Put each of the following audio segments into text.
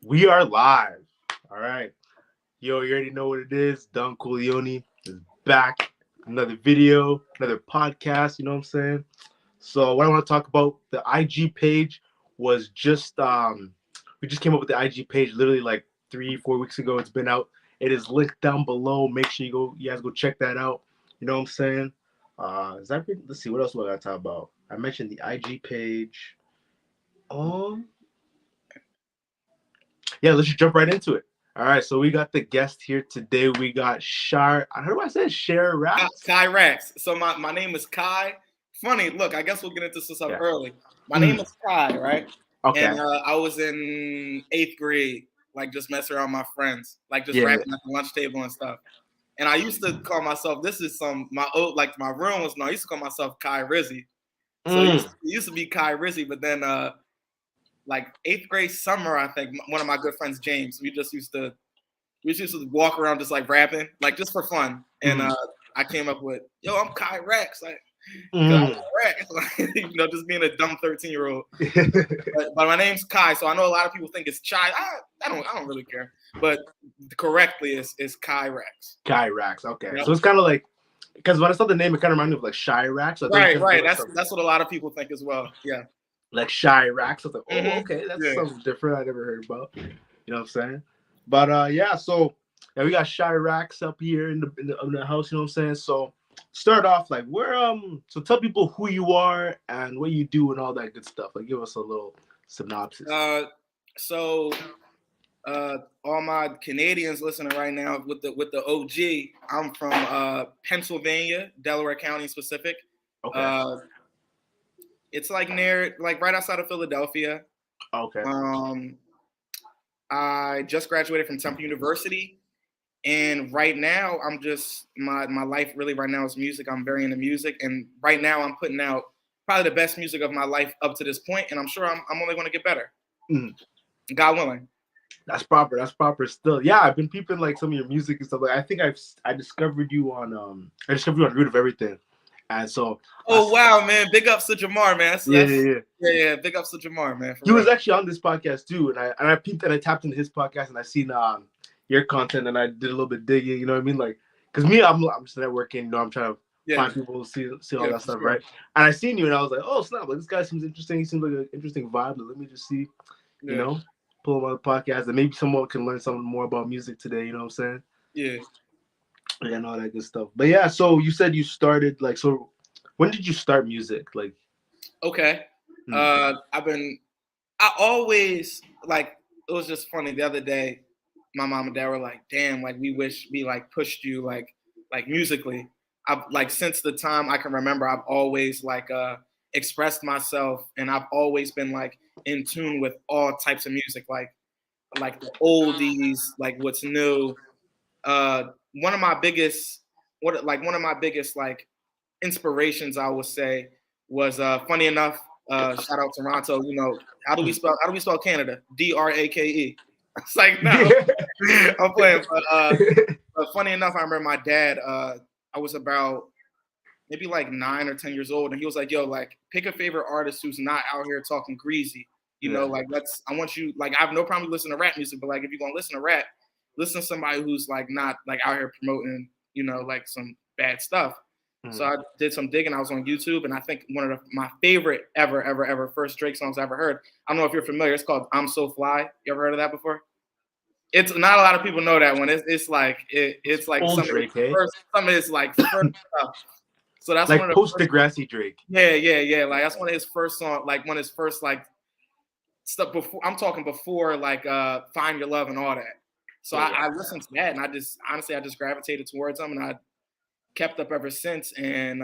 We are live. All right. Yo, you already know what it is. Don Colioni is back. Another video, another podcast, you know what I'm saying? So what I want to talk about, the IG page was just we just came up with the IG page literally like 3, 4 weeks ago. It's been out. It is linked down below. Make sure you guys go check that out. You know what I'm saying? Let's see, what else do I gotta talk about? I mentioned the IG page. Um yeah, let's just jump right into it. All right, so we got the guest here today. We got Shar. How do I say it? Share Raps? Kai Rex. So my name is Kai. Funny, look, I guess we'll get into some stuff Yeah. early. My name is Kai, right? Okay. And I was in 8th grade, like just messing around with my friends, like just Yeah. rapping at the lunch table and stuff. And I used to call myself, this is my old, like my room was, no, I used to call myself Kai Rizzy. So Mm. it used to be Kai Rizzy, but then like 8th grade summer, I think one of my good friends, James, we just used to walk around just like rapping, like just for fun. And Mm. I came up with, yo, I'm Kai Rex, like, cause Mm. I'm Rex, like, just being a dumb 13-year-old. But my name's Kai, so I know a lot of people think it's Chai. I don't really care, but correctly is Kai Rex. Kyrax. Okay. Yep. So it's kind of like, because when I saw the name, it kind of reminded me of like Chirac. So Right. That's what a lot of people think as well. Yeah. like Chirac. So it's like, oh, Mm-hmm. okay, that's Yeah. something different I never heard about. You know what I'm saying? But yeah, so yeah, we got Chiracs up here in the house. You know what I'm saying? So start off like so tell people who you are and what you do and all that good stuff. Like give us a little synopsis. So all my Canadians listening right now with the OG, I'm from Pennsylvania, Delaware County specific. Okay. It's like near, like right outside of Philadelphia. Okay. Um, I just graduated from Temple University, and right now I'm just my life really right now is music. I'm very into music, and right now I'm putting out probably the best music of my life up to this point, and I'm sure I'm only going to get better, Mm. God willing. That's proper. That's proper. Still, yeah. I've been peeping like some of your music and stuff. Like I think I discovered you on Root of Everything, and so Oh wow, man! Big ups to Jamar, man. yeah, yeah, yeah. Yeah. Big ups to Jamar, man. For He was real. actually on this podcast too, and I peeped and I tapped into his podcast and I seen your content and I did a little bit digging. You know what I mean? Like, cause me, I'm just networking. You know, I'm trying to Yeah, find people, see all yeah, that for stuff, sure. right? And I seen you and I was like, oh snap! Like this guy seems interesting. He seems like an interesting vibe. Let me just see, you Yeah, know, pull him on the podcast and maybe someone can learn something more about music today. You know what I'm saying? yeah. And all that good stuff. But yeah, so you said you started like so. When did you start music? Like, Okay. hmm. I always like. It was just funny the other day. My mom and dad were like, "Damn, like we wish we like pushed you like musically." I've like since the time I can remember, I've always like expressed myself, and I've always been like in tune with all types of music, like the oldies, like what's new. Uh, one of my biggest, one of my biggest like inspirations, I would say, was funny enough. Shout out Toronto. You know, how do we spell Canada? Drake. It's like no, I'm playing. But funny enough, I remember my dad. I was about maybe like 9 or 10 years old, and he was like, "Yo, like pick a favorite artist who's not out here talking greasy. You know, Yeah. like I want you. Like I have no problem listening to rap music, but like if you're gonna listen to rap, listen to somebody who's like not like out here promoting, like some bad stuff." So Mhm. I did some digging. I was on YouTube, and I think one of my favorite ever first Drake songs I ever heard. I don't know if you're familiar. It's called "I'm So Fly." You ever heard of that before? It's not a lot of people know that one. It's like Old Drake, hey? some of his like first stuff. So that's one Like of the post first. Degrassi Drake. Yeah. Like that's one of his first song. Like one of his first like stuff before. I'm talking before like "Find Your Love" and all that. So Yeah, I yeah. listened to that, and I just honestly I just gravitated towards him, and I kept up ever since. And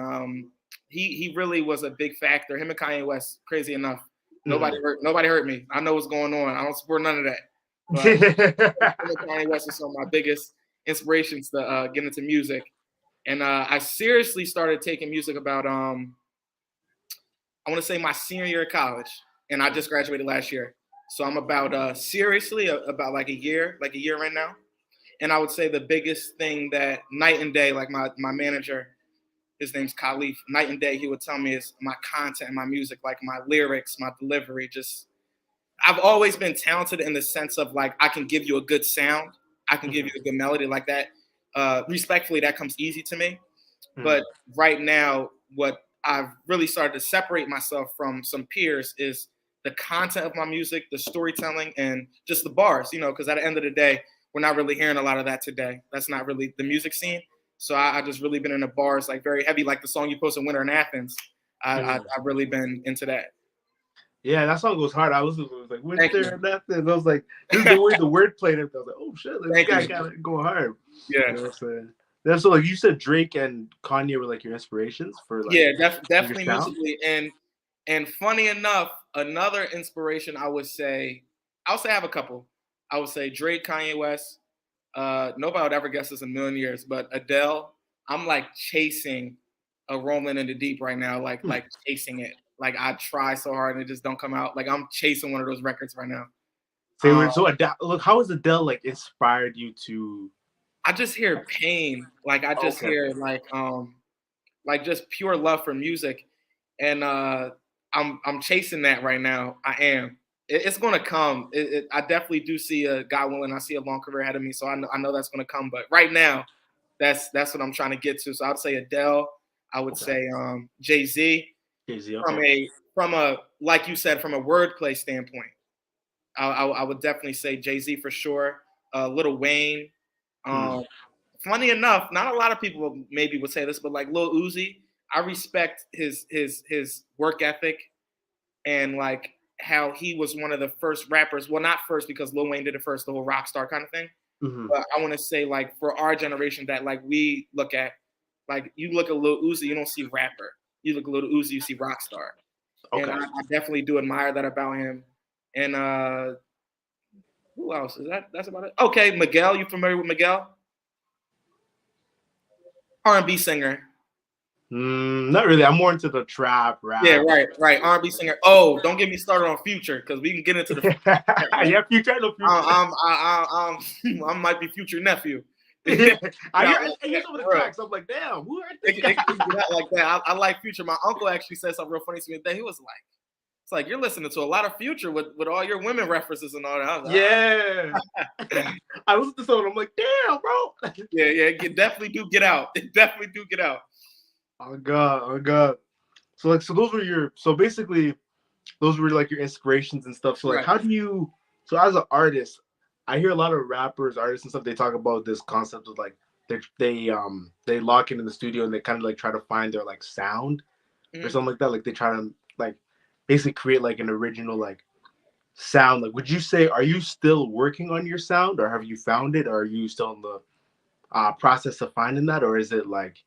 he really was a big factor. Him and Kanye West, crazy enough. Mhm. Nobody hurt me. I know what's going on. I don't support none of that. But him and Kanye West are some of my biggest inspirations to get into music. And I seriously started taking music about I want to say my senior year of college, and I just graduated last year. So I'm about seriously about like a year right now. And I would say the biggest thing that night and day, like my manager, his name's Khalif, night and day, he would tell me is my content, my music, like my lyrics, my delivery, just I've always been talented in the sense of like I can give you a good sound, I can give you Mhm. a good melody like that. Respectfully, that comes easy to me. Mhm. But right now, what I've really started to separate myself from some peers is the content of my music, the storytelling, and just the bars. You know, because at the end of the day, we're not really hearing a lot of that today. That's not really the music scene. So I just really been in the bars like very heavy, like the song you posted, "Winter in Athens." Mhm. I've really been into that. Yeah, that song goes hard. I was like Thank winter you. and nothing. I was like, just the way the word played it. I was like, oh shit, like, this Thank guy you. got it going hard. You Yeah. know what I'm saying? Then so like you said, Drake and Kanye were like your inspirations for like Yeah, your definitely sound. musically, and funny enough, another inspiration I would say I have a couple. I would say Drake, Kanye West. Nobody would ever guess this in a million years, but Adele. I'm like chasing a Rolling in the Deep right now, Hmm. like chasing it. Like I try so hard and it just don't come out. Like I'm chasing one of those records right now. Um, So Adele, look, how has Adele like inspired you to? I just hear pain. Like I just Okay. hear like just pure love for music, and I'm chasing that right now. I am. It's gonna come. I definitely do see a God willing. I see a long career ahead of me, so I know that's gonna come. But right now, that's what I'm trying to get to. So I would say Adele. I would Okay. say Jay Z Jay-Z, from okay. a like you said from a wordplay standpoint. I would definitely say Jay Z for sure. Little Wayne. Hmm. Um, Funny enough, not a lot of people maybe would say this, but like Lil Uzi, I respect his work ethic and like how he was one of the first rappers. Well, not first because Lil Wayne did it first, the whole rock star kind of thing. Hmm. But I want to say like for our generation that like we look at, like you look at Lil Uzi, you don't see rapper. You look at Lil Uzi, you see rock star, and Okay. I definitely do admire that about him. And who else is that? That's about it. Okay, Miguel, you familiar with Miguel? R&B singer. Not really. I'm more into the trap Yeah, rap. right, right. R&B singer. Oh, don't get me started on Future because we can get into the Future. Yeah, future, I know future. I might be Future nephew. It Yeah, get out like I hear that, some of the for real. tracks. I'm like, damn, who are this guy? It get out like that. I like Future. My uncle actually said something real funny to me today. He was like, "It's like you're listening to a lot of Future with all your women references and all that." I was like, Yeah. "Ah." I listened to someone. I'm like, damn, bro. Yeah, yeah. It definitely do get out. It definitely do get out. Oh god, oh god. So like, so those were your. So basically, those were like your inspirations and stuff. So like, Right. how do you? So as an artist, I hear a lot of rappers, artists, and stuff. They talk about this concept of like they lock in the studio and they kind of like try to find their like sound or Mhm. something like that. Like they try to like basically create like an original like sound. Like, would you say are you still working on your sound, or have you found it, or are you still in the process of finding that, or is it like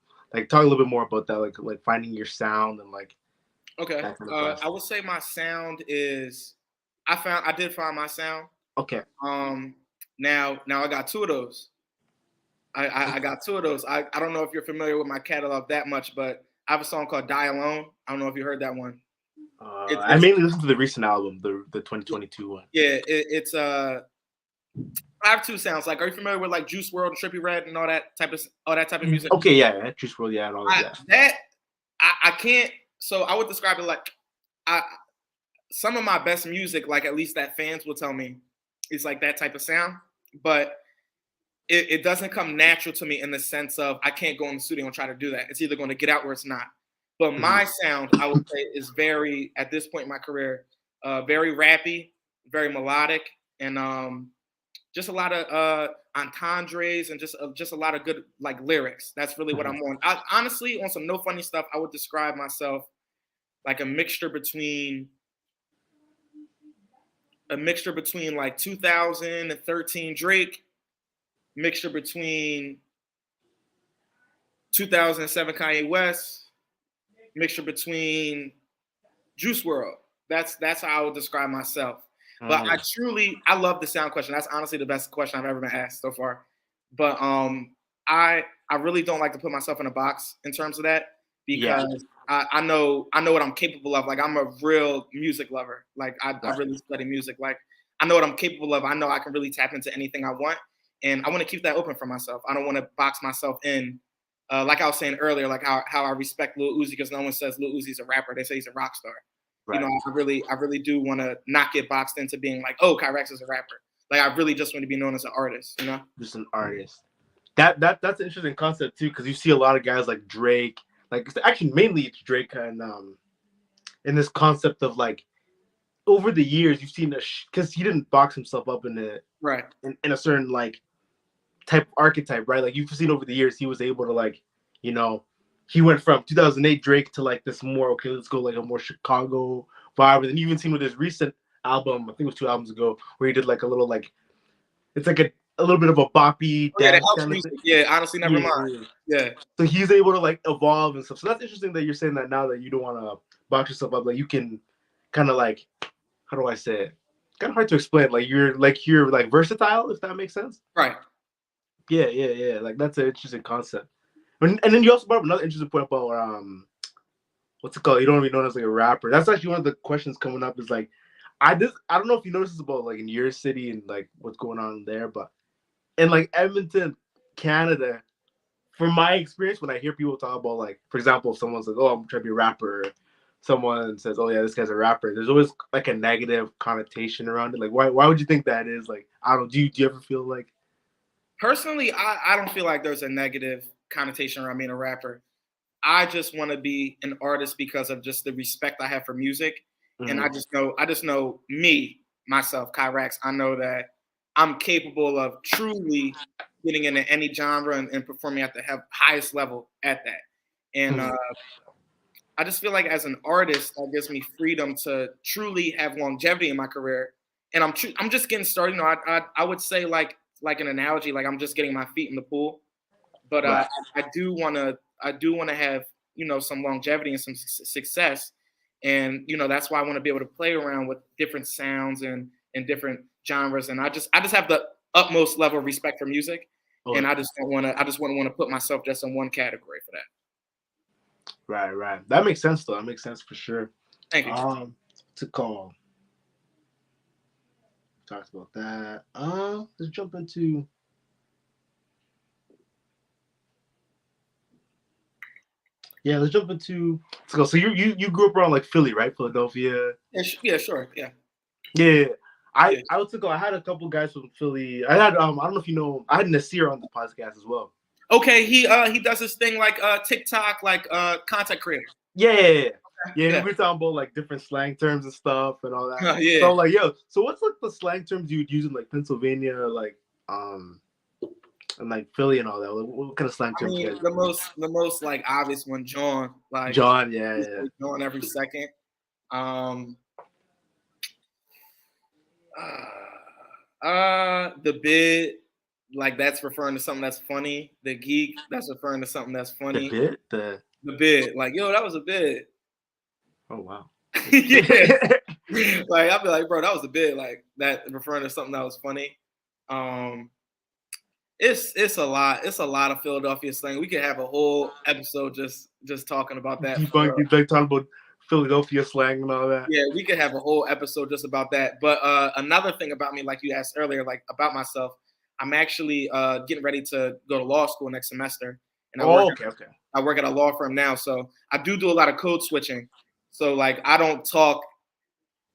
talk a little bit more about that, like finding your sound and like Okay. that kind of I process? would say my sound is. I did find my sound. Okay. Um. Now I got two of those. I got two of those. I don't know if you're familiar with my catalog that much, but I have a song called "Die Alone." I don't know if you heard that one. I It's mainly listen to the recent album, the 2022 one. yeah. It's I have two sounds. Like, are you familiar with like Juice World and Trippie Redd and all that type of music? Okay, yeah, yeah, Juice WRLD, yeah, and all that, I yeah. that I can't. So I would describe it like I some of my best music, like at least that fans will tell me, is like that type of sound. But it doesn't come natural to me in the sense of I can't go in the studio and try to do that. It's either going to get out or it's not. But Hmm. my sound, I would say, is very at this point in my career, very rappy, very melodic, and just a lot of entendres and just a lot of good like lyrics. That's really what Hmm. I'm on. Honestly, on some no funny stuff, I would describe myself like a mixture between like 2013 Drake, mixture between 2007 Kanye West, mixture between Juice World. That's how I would describe myself. But Hmm. I love the sound question. That's honestly the best question I've ever been asked so far. But I really don't like to put myself in a box in terms of that Yeah, because I know what I'm capable of. Like I'm a real music lover. Like I right. really study music. Like I know what I'm capable of. I know I can really tap into anything I want, and I want to keep that open for myself. I don't want to box myself in. Like I was saying earlier, like how I respect Lil Uzi because no one says Lil Uzi's a rapper. They say he's a rock star. You know, I really do want to not get boxed into being like, oh, Kyrex is a rapper. Like, I really just want to be known as an artist, you know? Just an artist. That's an interesting concept too, because you see a lot of guys like Drake, like actually mainly it's Drake and in this concept of like over the years you've seen because he didn't box himself up in a certain like type of archetype, right? Like you've seen over the years he was able to like, you know, he went from 2008 Drake to like this more okay, let's go like a more Chicago vibe. And then you even seen with his recent album, I think it was 2 albums ago, where he did like a little like it's like a little bit of a boppy dance kind of thing. Yeah, honestly, never mind. Yeah. So he's able to like evolve and stuff. So that's interesting that you're saying that now that you don't want to box yourself up. Like you can kind of like, how do I say it? Kind of hard to explain. Like you're like versatile, if that makes sense. Right. Yeah. Like that's an interesting concept. And then you also brought up another interesting point about what's it called? You don't even know as like a rapper. That's actually one of the questions coming up. Is like, I don't know if you notice this about like in your city and like what's going on there, but in like Edmonton, Canada, from my experience, when I hear people talk about like, for example, if someone's like, "Oh, I'm trying to be a rapper," someone says, "Oh yeah, this guy's a rapper." There's always like a negative connotation around it. Like, why would you think that is? Like, I don't. Do you ever feel like? Personally, I don't feel like there's a negative connotation around being a rapper. I just want to be an artist because of just the respect I have for music, and I just know me, myself, Kyrex. I know that I'm capable of truly getting into any genre and performing at the highest level at that. And I just feel like as an artist, that gives me freedom to truly have longevity in my career. And I'm just getting started. You know, I would say like an analogy, like I'm just getting my feet in the pool. But Right. I do want to have, you know, some longevity and some success. And, you know, that's why I want to be able to play around with different sounds and different genres. And I just have the utmost level of respect for music. And I just wouldn't want to put myself just in one category for that. Right. That makes sense though. That makes sense for sure. Thank you. What's it called? Talked about that. Let's jump into. Yeah, let's jump into. Let's go. So you grew up around like Philly, right? Philadelphia. Yeah, sure. Yeah. Yeah. I was to go. I had a couple guys from Philly. I had I don't know if you know. I had Nasir on the podcast as well. Okay, he does this thing like TikTok, like content creator. Yeah. We were talking about like different slang terms and stuff and all that. Yeah. So like, so what's like the slang terms you would use in like Pennsylvania, like and like Philly and all that? What kind of slang terms? I mean, the most like obvious one, John. Like John, yeah. John every second. The bid, like that's referring to something that's funny. The geek, that's referring to something that's funny. The bid, like yo, that was a bid. Oh wow. Yeah. Like I'll be like, bro, that was a bid, like that referring to something that was funny. It's a lot of Philadelphia slang. We could have a whole episode just talking about that. Debunking, like talking about Philadelphia slang and all that. Yeah, we could have a whole episode just about that. But another thing about me, like you asked earlier, like about myself, I'm actually getting ready to go to law school next semester. And I work at a law firm now, so I do a lot of code switching. So like I don't talk,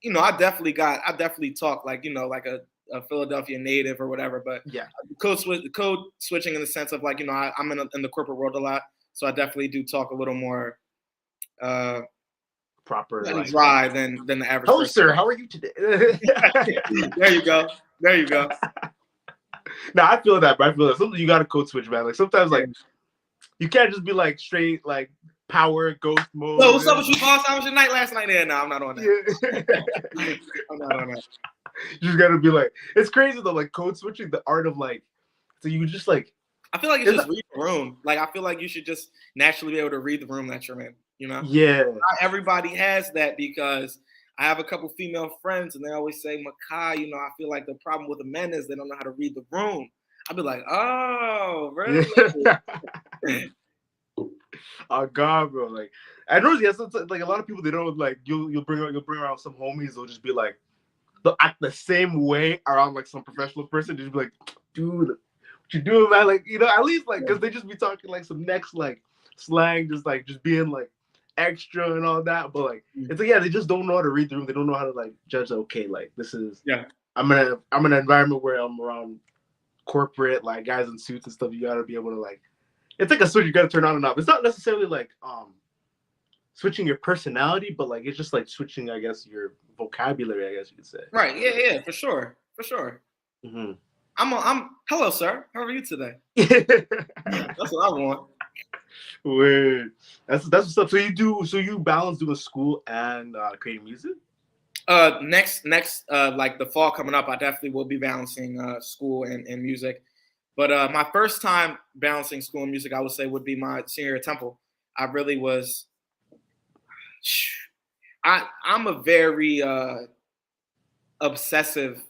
you know, I definitely talk like, you know, like a Philadelphia native or whatever. But yeah, code switching in the sense of like, you know, I'm in the corporate world a lot, so I definitely do talk a little more proper and dry than the average. Hello, sir. How are you today? There you go. No, I feel that, but I feel that sometimes you got to code switch, man. Like sometimes, like you can't just be like straight like power ghost mode. Yo, what's up with you, boss? How was your night last night? Yeah, no, I'm not on that. Yeah. I'm not on that. You just gotta be like, it's crazy though. Like code switching, the art of like, so you just like. I feel like it's just read the room. Like I feel like you should just naturally be able to read the room that you're in. You know? Yeah. Not everybody has that because I have a couple female friends and they always say, Makai, you know, I feel like the problem with the men is they don't know how to read the room. I'll be like, oh, really? Oh God, bro! Like I know, like a lot of people they don't like. You'll bring around some homies. They'll just be like, act the same way around like some professional person. Just be like, dude, what you doing, man? Like, you know, at least like because they just be talking like some next like slang, just being like extra and all that. But like, it's like, yeah, they just don't know how to read the room. They don't know how to like judge. Okay, like this is. Yeah. I'm in an environment where I'm around corporate like guys in suits and stuff. You gotta be able to like. It's like a switch you gotta turn on and off. It's not necessarily like switching your personality, but like it's just like switching, I guess, your vocabulary. I guess you could say. Right. Yeah. Yeah. For sure. For sure. Mm-hmm. I'm. Hello, sir. How are you today? That's what I want. Weird. That's what's up. So you balance doing school and creating music? Next, like the fall coming up, I definitely will be balancing school and music. But my first time balancing school and music, I would say, would be my senior year at Temple. I really was. I'm a very obsessive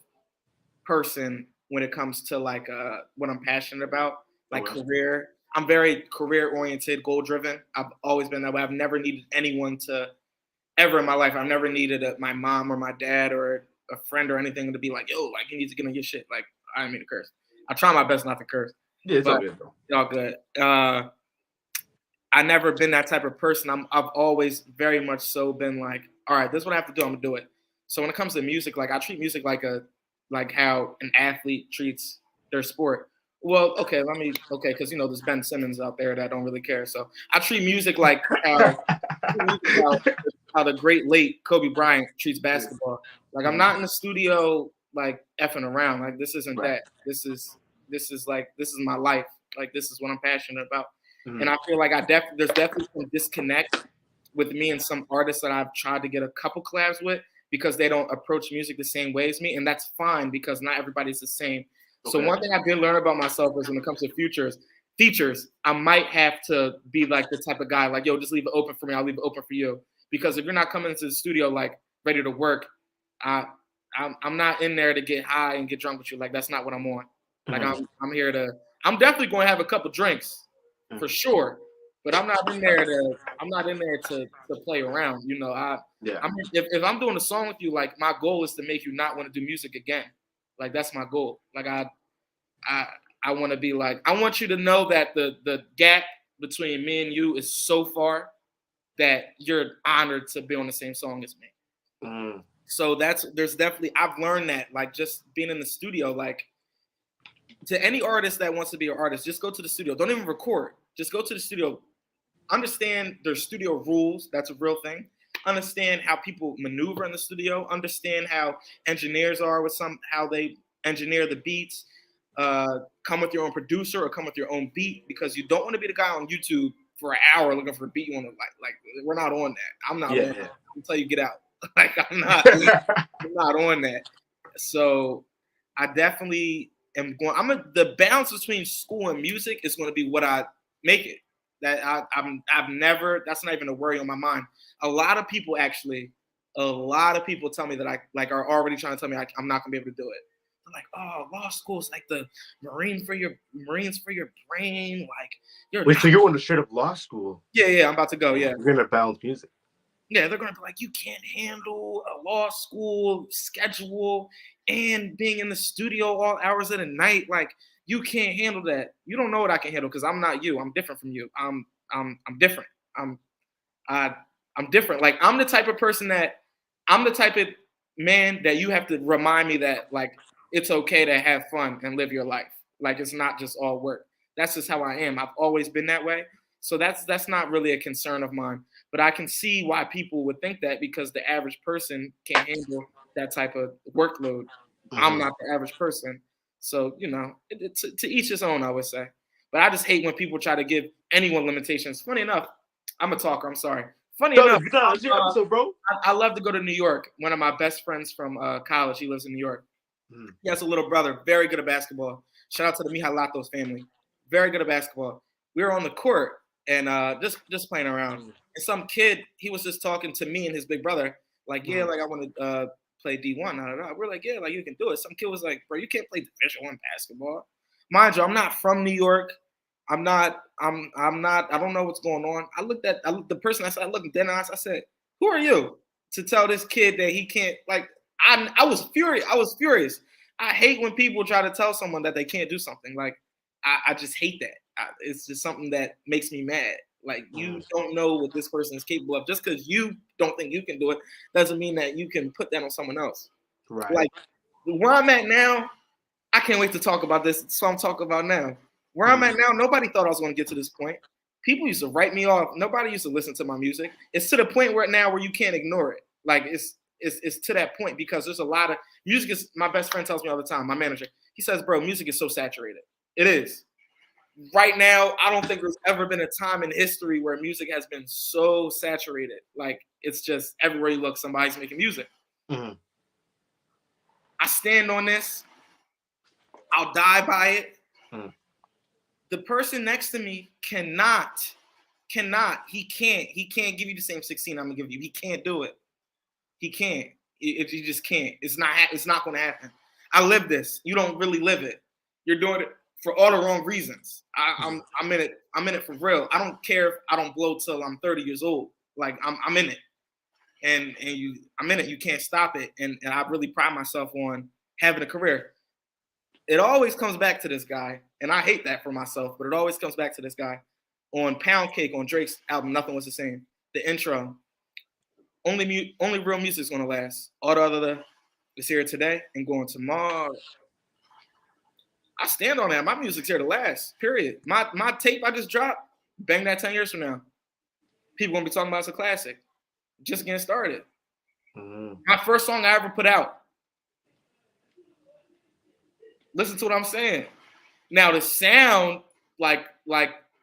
person when it comes to like what I'm passionate about, like career. I'm very career oriented, goal driven. I've always been that way. I've never needed anyone to ever in my life. I've never needed my mom or my dad or a friend or anything to be like, yo, like you need to get on your shit. Like I didn't mean to curse. I try my best not to curse. Yeah, it's all good though. All good. I never been that type of person. I've always very much so been like, all right, this is what I have to do. I'm gonna do it. So when it comes to music, like I treat music like how an athlete treats their sport. Well, okay, because there's Ben Simmons out there that don't really care. So I treat music like how the great late Kobe Bryant treats basketball. Like I'm not in the studio like effing around. Like this isn't that. This is my life. Like this is what I'm passionate about. Mm-hmm. And I feel like there's definitely some disconnect with me and some artists that I've tried to get a couple collabs with because they don't approach music the same way as me, and that's fine because not everybody's the same. Okay. So one thing I did learn about myself is when it comes to features, I might have to be like the type of guy like, yo, just leave it open for me. I'll leave it open for you. Because if you're not coming into the studio like ready to work, I'm not in there to get high and get drunk with you. Like that's not what I'm on. Like mm-hmm. I'm definitely going to have a couple drinks for sure, but I'm not in there to play around. If I'm doing a song with you, like my goal is to make you not want to do music again. Like that's my goal. Like I want to be like, I want you to know that the gap between me and you is so far that you're honored to be on the same song as me. Mm. So there's definitely, I've learned that, like just being in the studio, like to any artist that wants to be an artist, just go to the studio. Don't even record. Just go to the studio. Understand their studio rules. That's a real thing. Understand how people maneuver in the studio. Understand how engineers are with how they engineer the beats. Come with your own producer or come with your own beat because you don't want to be the guy on YouTube for an hour looking for a beat you want to like. We're not on that. I'm not on that. Until you get out. Like I'm not on that. So I definitely am going. The balance between school and music is going to be what I make it. I've never. That's not even a worry on my mind. A lot of people tell me that I are already trying to tell me I'm not gonna be able to do it. They're like, oh, law school is like the Marines for your brain. Like so you're going to straight up law school? Yeah, I'm about to go. Yeah, you're gonna balance music. Yeah, they're gonna be like, you can't handle a law school schedule and being in the studio all hours of the night. Like you can't handle that. You don't know what I can handle because I'm not you. I'm different from you. I'm different. I'm different. Like I'm the type of man that you have to remind me that like it's okay to have fun and live your life. Like it's not just all work. That's just how I am. I've always been that way. So that's not really a concern of mine. But I can see why people would think that because the average person can't handle that type of workload. Mm-hmm. I'm not the average person. So, to each his own, I would say. But I just hate when people try to give anyone limitations. Funny enough, I'm a talker. I'm sorry. Funny enough, it's your episode, bro. I love to go to New York. One of my best friends from college, he lives in New York. Mm. He has a little brother, very good at basketball. Shout out to the Mihalatos family. Very good at basketball. We were on the court and just playing around. And some kid, he was just talking to me and his big brother, like, yeah, like I want to play D1. We're like, yeah, like you can do it. Some kid was like, bro, you can't play Division I basketball. Mind you, I'm not from New York. I don't know what's going on. I looked the person I looked dead in the eyes. I said, who are you to tell this kid that he can't, like, I was furious. I hate when people try to tell someone that they can't do something. Like, I just hate that. It's just something that makes me mad. Like, you don't know what this person is capable of. Just because you don't think you can do it doesn't mean that you can put that on someone else. Right. Like, where I'm at now, I can't wait to talk about this. So I'm talking about now. Where I'm at now, nobody thought I was going to get to this point. People used to write me off. Nobody used to listen to my music. It's to the point where you can't ignore it. Like, it's to that point because there's a lot of music. My best friend tells me all the time, my manager, he says, bro, music is so saturated. It is. Right now, I don't think there's ever been a time in history where music has been so saturated. Like, it's just everywhere you look, somebody's making music. I stand on this. I'll die by it. The person next to me cannot. He can't give you the same 16 I'm gonna give you. He can't do it. He can't. He just can't. It's not gonna happen. I live this. You don't really live it. You're doing it for all the wrong reasons. I'm in it. I'm in it for real. I don't care if I don't blow till I'm 30 years old. Like, I'm in it. And I'm in it. You can't stop it. And I really pride myself on having a career. It always comes back to this guy, and I hate that for myself, but it always comes back to this guy. On Pound Cake, on Drake's album, Nothing Was the Same, the intro, only real music's gonna last. All the other is here today and going tomorrow. I stand on that. My music's here to last, period. My tape I just dropped, bang that 10 years from now. People gonna be talking about it's a classic. Just getting started. My first song I ever put out. Listen to what I'm saying. Now the sound, like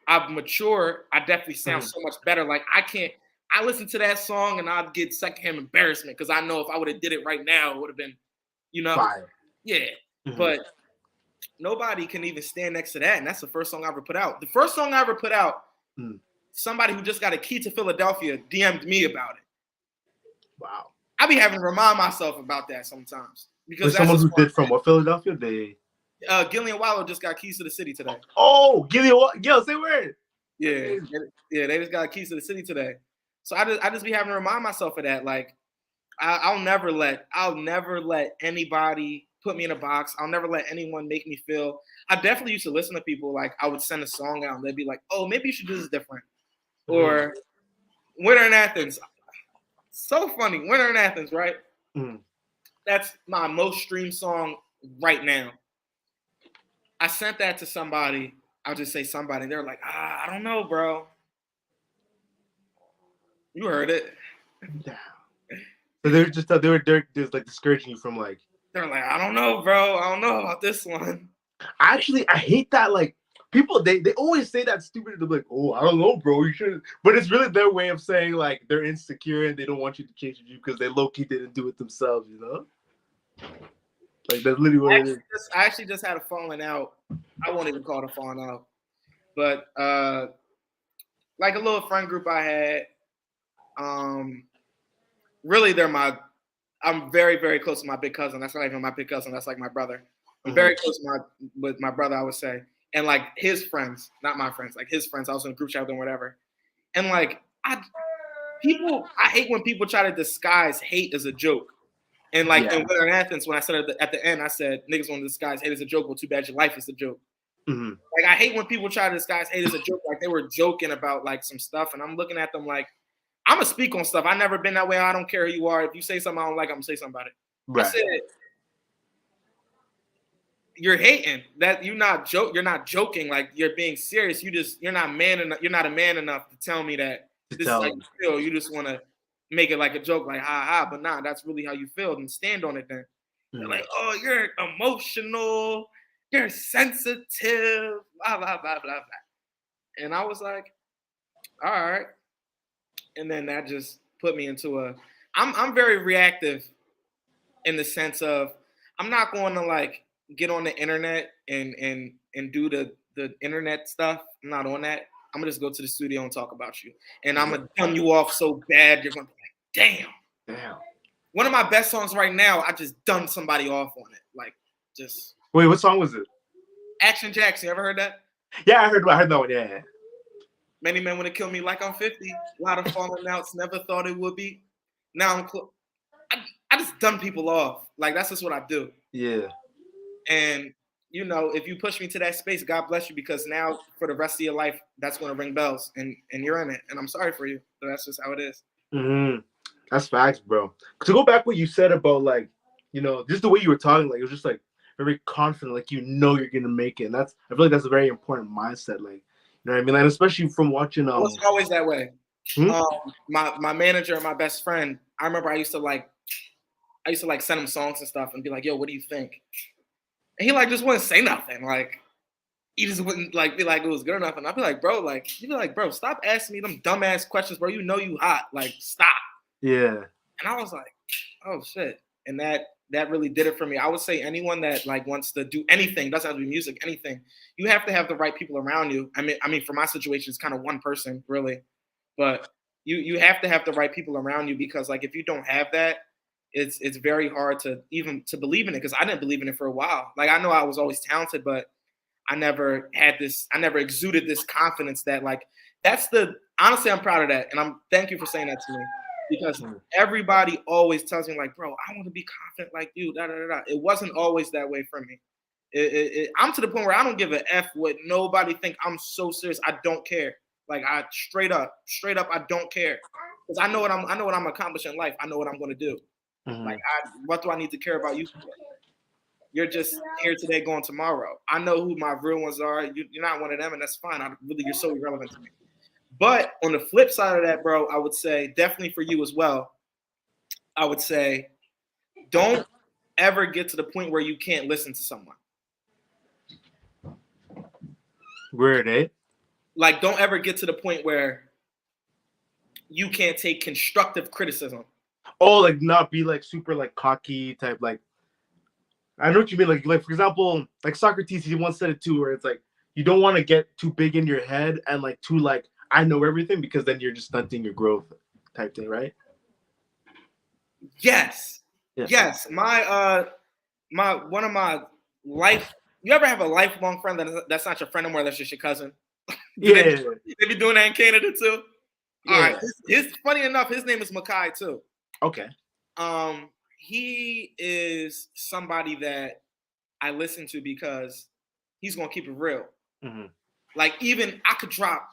I've matured, I definitely sound so much better. Like, I listen to that song and I'd get secondhand embarrassment because I know if I would have did it right now, it would have been, fire. Yeah. But nobody can even stand next to that. And that's the first song I ever put out. The first song I ever put out, somebody who just got a key to Philadelphia DM'd me about it. Wow. I be having to remind myself about that sometimes. Because someone who did from Philadelphia, Gillian Wallow just got keys to the city today. Oh, Gillian Wallow, yo, say word. Yeah, they just got keys to the city today. So I just be having to remind myself of that. Like, I'll never let anybody put me in a box. I'll never let anyone make me feel. I definitely used to listen to people, like, I would send a song out and they'd be like, oh, maybe you should do this different. Or Winter in Athens. So funny. Winter in Athens, right? That's my most streamed song right now. I sent that to somebody. I'll just say somebody. They're like, I don't know, bro. You heard it. Yeah. So they were just like discouraging you from, like. They're like, I don't know, bro. I don't know about this one. Actually, I hate that. Like, people, they always say that stupid. They're like, oh, I don't know, bro. You should. But it's really their way of saying, like, they're insecure and they don't want you to change you because they low-key didn't do it themselves, you know? Like, that's literally what it is. I actually just had a falling out. I won't even call it a falling out. But, like, a little friend group I had, really, I'm very, very close to my big cousin. That's not even my big cousin. That's like my brother. I'm very close with my brother, I would say. And, like, his friends, not my friends, like his friends. I was in a group chat with them, whatever. And, like, I hate when people try to disguise hate as a joke. And, like, in Winter in Athens, when I said at the end, I said, niggas want to disguise hate as a joke. Well, too bad your life is a joke. Like, I hate when people try to disguise hate as a joke. Like, they were joking about, like, some stuff. And I'm looking at them like, I'm going to speak on stuff. I've never been that way. I don't care who you are. If you say something I don't like, I'm going to say something about it. Right. I said, you're hating. That you're not joking. Like, you're being serious. You're not a man enough to tell me that this is how you feel. You just want to make it like a joke, like, ha ha. But nah, that's really how you feel. And stand on it then. They're like, oh, you're emotional. You're sensitive. Blah, blah, blah, blah, blah. And I was like, all right. And then that just put me into I'm very reactive in the sense of I'm not going to, like, get on the internet and do the internet stuff. I'm not on that. I'm going to just go to the studio and talk about you. And I'm going to turn you off so bad, you're going to be like, damn. One of my best songs right now, I just done somebody off on it. Like, just. Wait, what song was it? Action Jackson. You ever heard that? Yeah, I heard that one. Yeah. Many men want to kill me like I'm 50. A lot of falling outs, never thought it would be. Now I'm close. I just done people off. Like, that's just what I do. Yeah. And you know, if you push me to that space, God bless you, because now for the rest of your life, that's going to ring bells, and you're in it. And I'm sorry for you, but that's just how it is. Mm-hmm. That's facts, bro. To go back what you said about like, just the way you were talking, like it was just like very confident, like you're gonna make it. And I feel like that's a very important mindset, like what I mean, and especially from watching It was always that way. Hmm? My manager and my best friend, I remember I used to like send him songs and stuff and be like, yo, what do you think? And he like just wouldn't say nothing. Like he just wouldn't like be like it was good enough. And I'd be like, bro, stop asking me them dumbass questions, bro. You know you hot. Like, stop. Yeah. And I was like, oh shit. And that really did it for me. I would say anyone that like wants to do anything, doesn't have to be music, anything, you have to have the right people around you. I mean, for my situation, it's kind of one person, really. But you have to have the right people around you, because like if you don't have that, it's very hard to even to believe in it, because I didn't believe in it for a while. Like I know I was always talented, but I never exuded this confidence that like honestly, I'm proud of that. And thank you for saying that to me, because everybody always tells me like, bro, I want to be confident like you, da, da, da, da. It wasn't always that way for me. I'm to the point where I don't give a F what nobody think. I'm so serious. I don't care. Like I straight up, I don't care, because I know what I'm accomplishing in life. I know what I'm going to do. Mm-hmm. Like, what do I need to care about you for? You're just here today, going tomorrow. I know who my real ones are. You're not one of them, and that's fine. You're so irrelevant to me. But on the flip side of that, bro, I would say definitely for you as well. I would say don't ever get to the point where you can't listen to someone. Weird, eh? Like, don't ever get to the point where you can't take constructive criticism. Oh, like not be like super like cocky type. Like I know what you mean. Like for example, like Socrates, he once said it too, where it's like you don't want to get too big in your head and like too like I know everything, because then you're just stunting your growth type thing, right? Yes. Yeah. Yes. My one of my life. You ever have a lifelong friend that's not your friend anymore? That's just your cousin. Yeah. They be doing that in Canada too. Yeah. All right. His funny enough, his name is Makai too. Okay. He is somebody that I listen to because he's gonna keep it real. Mm-hmm. Like even I could drop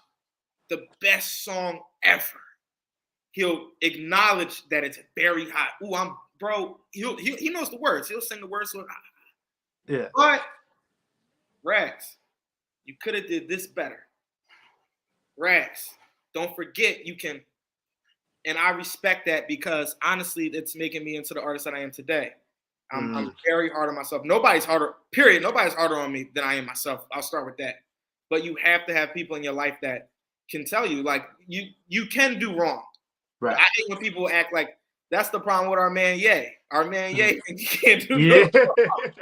the best song ever. He'll acknowledge that it's very hot. Ooh, bro. He knows the words. He'll sing the words. Yeah. But Rags, you could have did this better. Rags, don't forget you can. And I respect that, because honestly, it's making me into the artist that I am today. I'm very hard on myself. Nobody's harder, period. Nobody's harder on me than I am myself. I'll start with that. But you have to have people in your life that can tell you, like, you can do wrong. Right. I hate when people act like that's the problem with our man Ye. Our man Ye, you can't do wrong.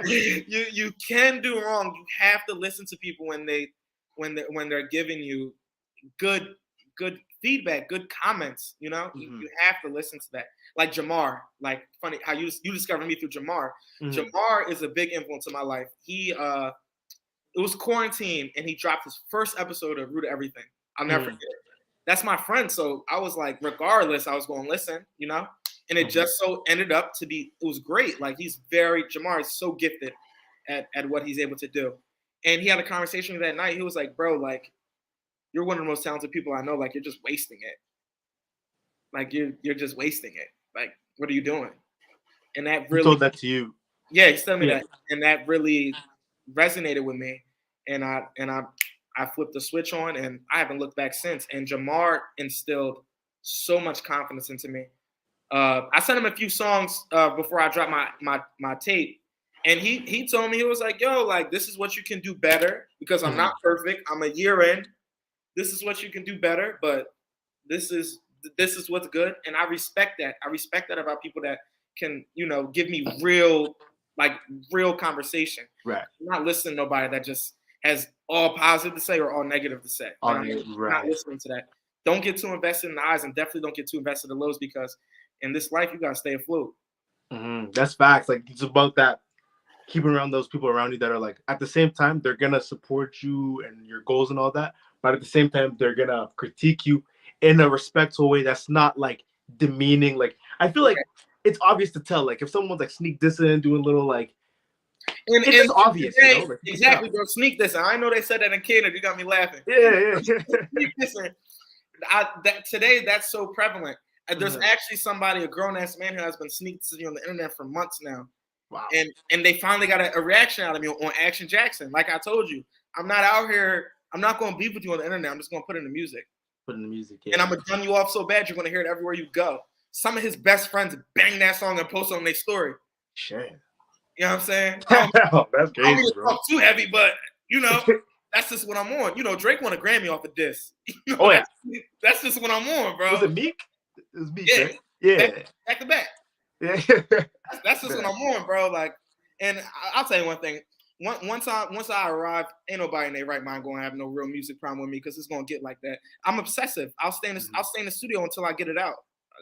You can do wrong. You have to listen to people when they're giving you good feedback, good comments. You know, you have to listen to that. Like Jamar, like funny how you discovered me through Jamar. Jamar is a big influence in my life. He it was quarantine and he dropped his first episode of Root of Everything. I'll never forget it. That's my friend, so I was like, regardless, I was going to listen, you know. And it just so ended up to be, it was great. Like Jamar is so gifted at what he's able to do. And he had a conversation with me that night. He was like, bro, like, you're one of the most talented people I know. Like, you're just wasting it. Like, you're just wasting it. Like, what are you doing? And that really. He told that to you. Yeah, he told me that. And that really resonated with me. And I flipped the switch on, and I haven't looked back since. And Jamar instilled so much confidence into me. I sent him a few songs before I dropped my tape. And he told me, he was like, yo, like, this is what you can do better, because I'm not perfect. I'm a year in. This is what you can do better, but this is what's good. And I respect that. I respect that about people that can, you know, give me real conversation. Right. I'm not listening to nobody that just has all positive to say or all negative to say. I'm not listening to that. Don't get too invested in the highs, and definitely don't get too invested in the lows, because in this life, you got to stay afloat. That's facts. Like, it's about that. Keeping around those people around you that are like, at the same time, they're going to support you and your goals and all that. But at the same time, they're going to critique you in a respectful way that's not like demeaning. Like, I feel like it's obvious to tell, like, if someone's like sneak dissing, doing little like, it's just obvious, you know. Today, Like, exactly, bro. Sneak this. I know they said that in Canada. You got me laughing. yeah. Sneak this. Today, that's so prevalent. And there's actually somebody, a grown ass man, who has been sneak dissing on the internet for months now. Wow. And they finally got a reaction out of me on Action Jackson. Like I told you, I'm not out here. I'm not going to beef with you on the internet. I'm just going to put in the music. Put in the music, yeah. And I'm going to gun you off so bad, you're going to hear it everywhere you go. Some of his best friends bang that song and post it on their story. Sure. You know what I'm saying? That's I crazy, don't bro. talk too heavy, but, you know, that's just what I'm on. You know, Drake won a Grammy off of this. You know, oh, yeah. That's just what I'm on, bro. Was it Meek? It was Meek, Yeah. right? Yeah. Back to back. Yeah. That's just what I'm on, bro. Like, and I'll tell you one thing. Once I arrive, ain't nobody in their right mind going to have no real music problem with me because it's going to get like that. I'm obsessive. I'll stay in the studio until I get it out.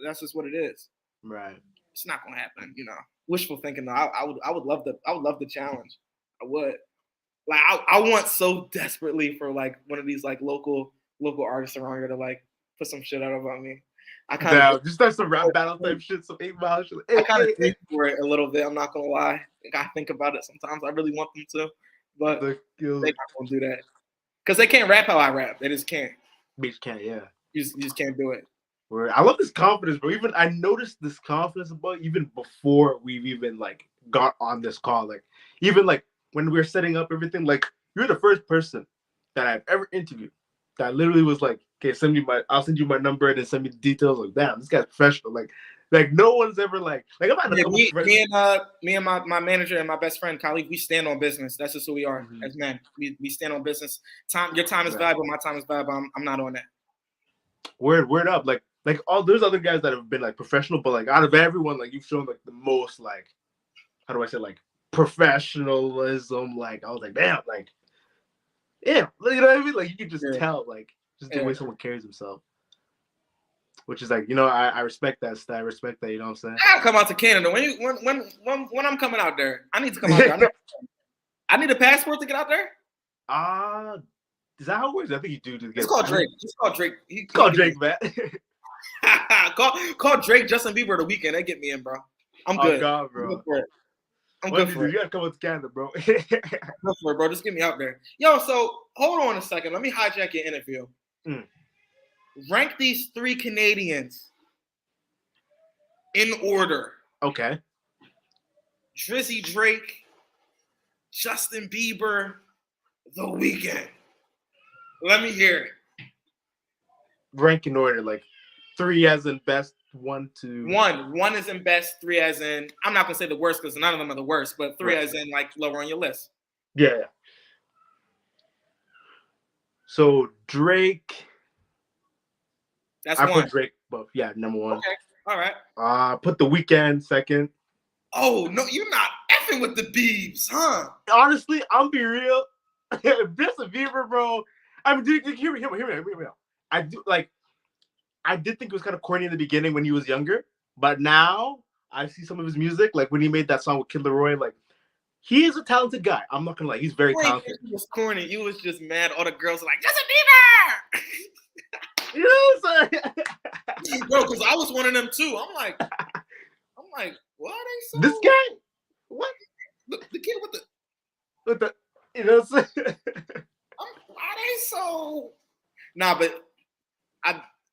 That's just what it is. Right. It's not going to happen, you know. Wishful thinking though. I would love the challenge. I would. Like I want so desperately for like one of these like local artists around here to like put some shit out about me. I kind of just start some rap battle type shit, some 8 Mile shit. I kind of think for it a little bit. I'm not gonna lie. I think about it sometimes. I really want them to, but they're not gonna do that because they can't rap how I rap. They just can't. Bitch can't, yeah. You just can't do it. I love this confidence, bro. Even I noticed this confidence about even before we've even like got on this call. Like even like when we were setting up everything, like you're the first person that I've ever interviewed that literally was like, okay, I'll send you my number and then send me the details. Like, damn, this guy's professional. Like no one's ever like I've had a couple me and my manager and my best friend Khalid, we stand on business. That's just who we are as men. We stand on business. Your time is valuable. My time is valuable. I'm not on that. Word up. Like all there's other guys that have been like professional, but like out of everyone, like you've shown like the most like, how do I say, like professionalism. Like I was like, damn, like yeah, you know what I mean? Like you can just tell, like just the way someone carries himself. Which is like, you know, I respect that. I respect that. You know what I'm saying? I'll come out to Canada when I'm coming out there. I need to come out there. I need a passport to get out there. Is that how it works? I think you do. It's called Drake. Just call Drake. Call Drake, man. call Drake, Justin Bieber the weekend. They get me in, bro. I'm good. Oh God, bro. I'm good for it. You gotta come to Canada, bro. Good for it, bro. Just get me out there. Yo, so hold on a second. Let me hijack your interview. Rank these 3 Canadians in order. Okay. Drizzy Drake, Justin Bieber, The Weeknd. Let me hear it. Rank in order, like 3 as in best, 1 to 1 is in best, 3 as in, I'm not gonna say the worst because none of them are the worst, but 3 as in like lower on your list. Yeah. So Drake. That's I 1. put Drake, but yeah, number 1. Okay, all right. Put The Weeknd second. Oh no, you're not effing with the Biebs, huh? Honestly, I'm be real. Justin Bieber, bro. I mean, dude, hear me out. I did think it was kind of corny in the beginning when he was younger, but now I see some of his music, like when he made that song with Kid Laroi, like he is a talented guy. I'm not gonna lie, he's very talented. He was corny. You was just mad. All the girls are like, Justin Bieber. You know what I'm saying? Bro, because I was one of them too. I'm like, what are they so? This guy? What? The kid with the you know what I'm saying? Why are they so? Nah, but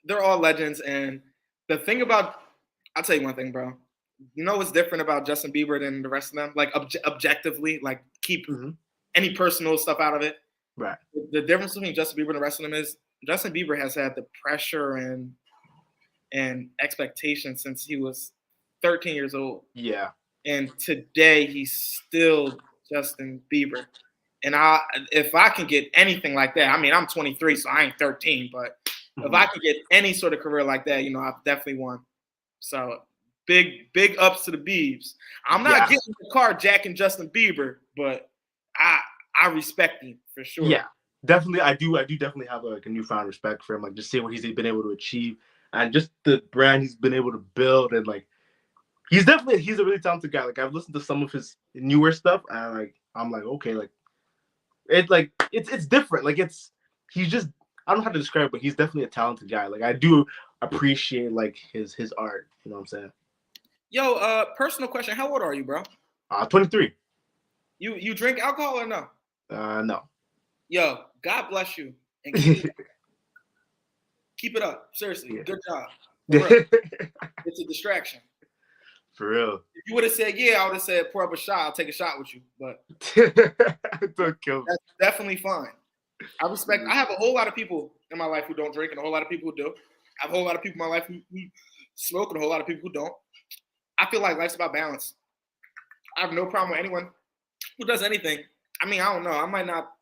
they're all legends. And the thing about, I'll tell you one thing, bro. You know what's different about Justin Bieber than the rest of them? Like objectively, like keep any personal stuff out of it. Right. The difference between Justin Bieber and the rest of them is Justin Bieber has had the pressure and expectation since he was 13 years old. Yeah. And today he's still Justin Bieber. And if I can get anything like that, I mean, I'm 23, so I ain't 13, but if I can get any sort of career like that, you know, I've definitely won. So big ups to the Biebs. I'm not getting in the car jacking Justin Bieber, but I respect him for sure. Yeah, definitely. I do definitely have like a newfound respect for him. Like just seeing what he's been able to achieve and just the brand he's been able to build, and like he's a really talented guy. Like I've listened to some of his newer stuff, and like I'm like, okay, like it's different. Like he's just, I don't know how to describe it, but he's definitely a talented guy. Like I do appreciate like his art. You know what I'm saying? Yo, personal question. How old are you, bro? 23. You drink alcohol or no? No. Yo, God bless you and keep it up. Seriously, Yeah. good job. For real. It's a distraction. For real. If you would have said yeah, I would have said pour up a shot. I'll take a shot with you. But Don't kill me. that's definitely fine. I respect. I have a whole lot of people in my life who don't drink, and a whole lot of people who do. I have a whole lot of people in my life who smoke, and a whole lot of people who don't. I feel like life's about balance. I have no problem with anyone who does anything. I mean, I don't know. I might not.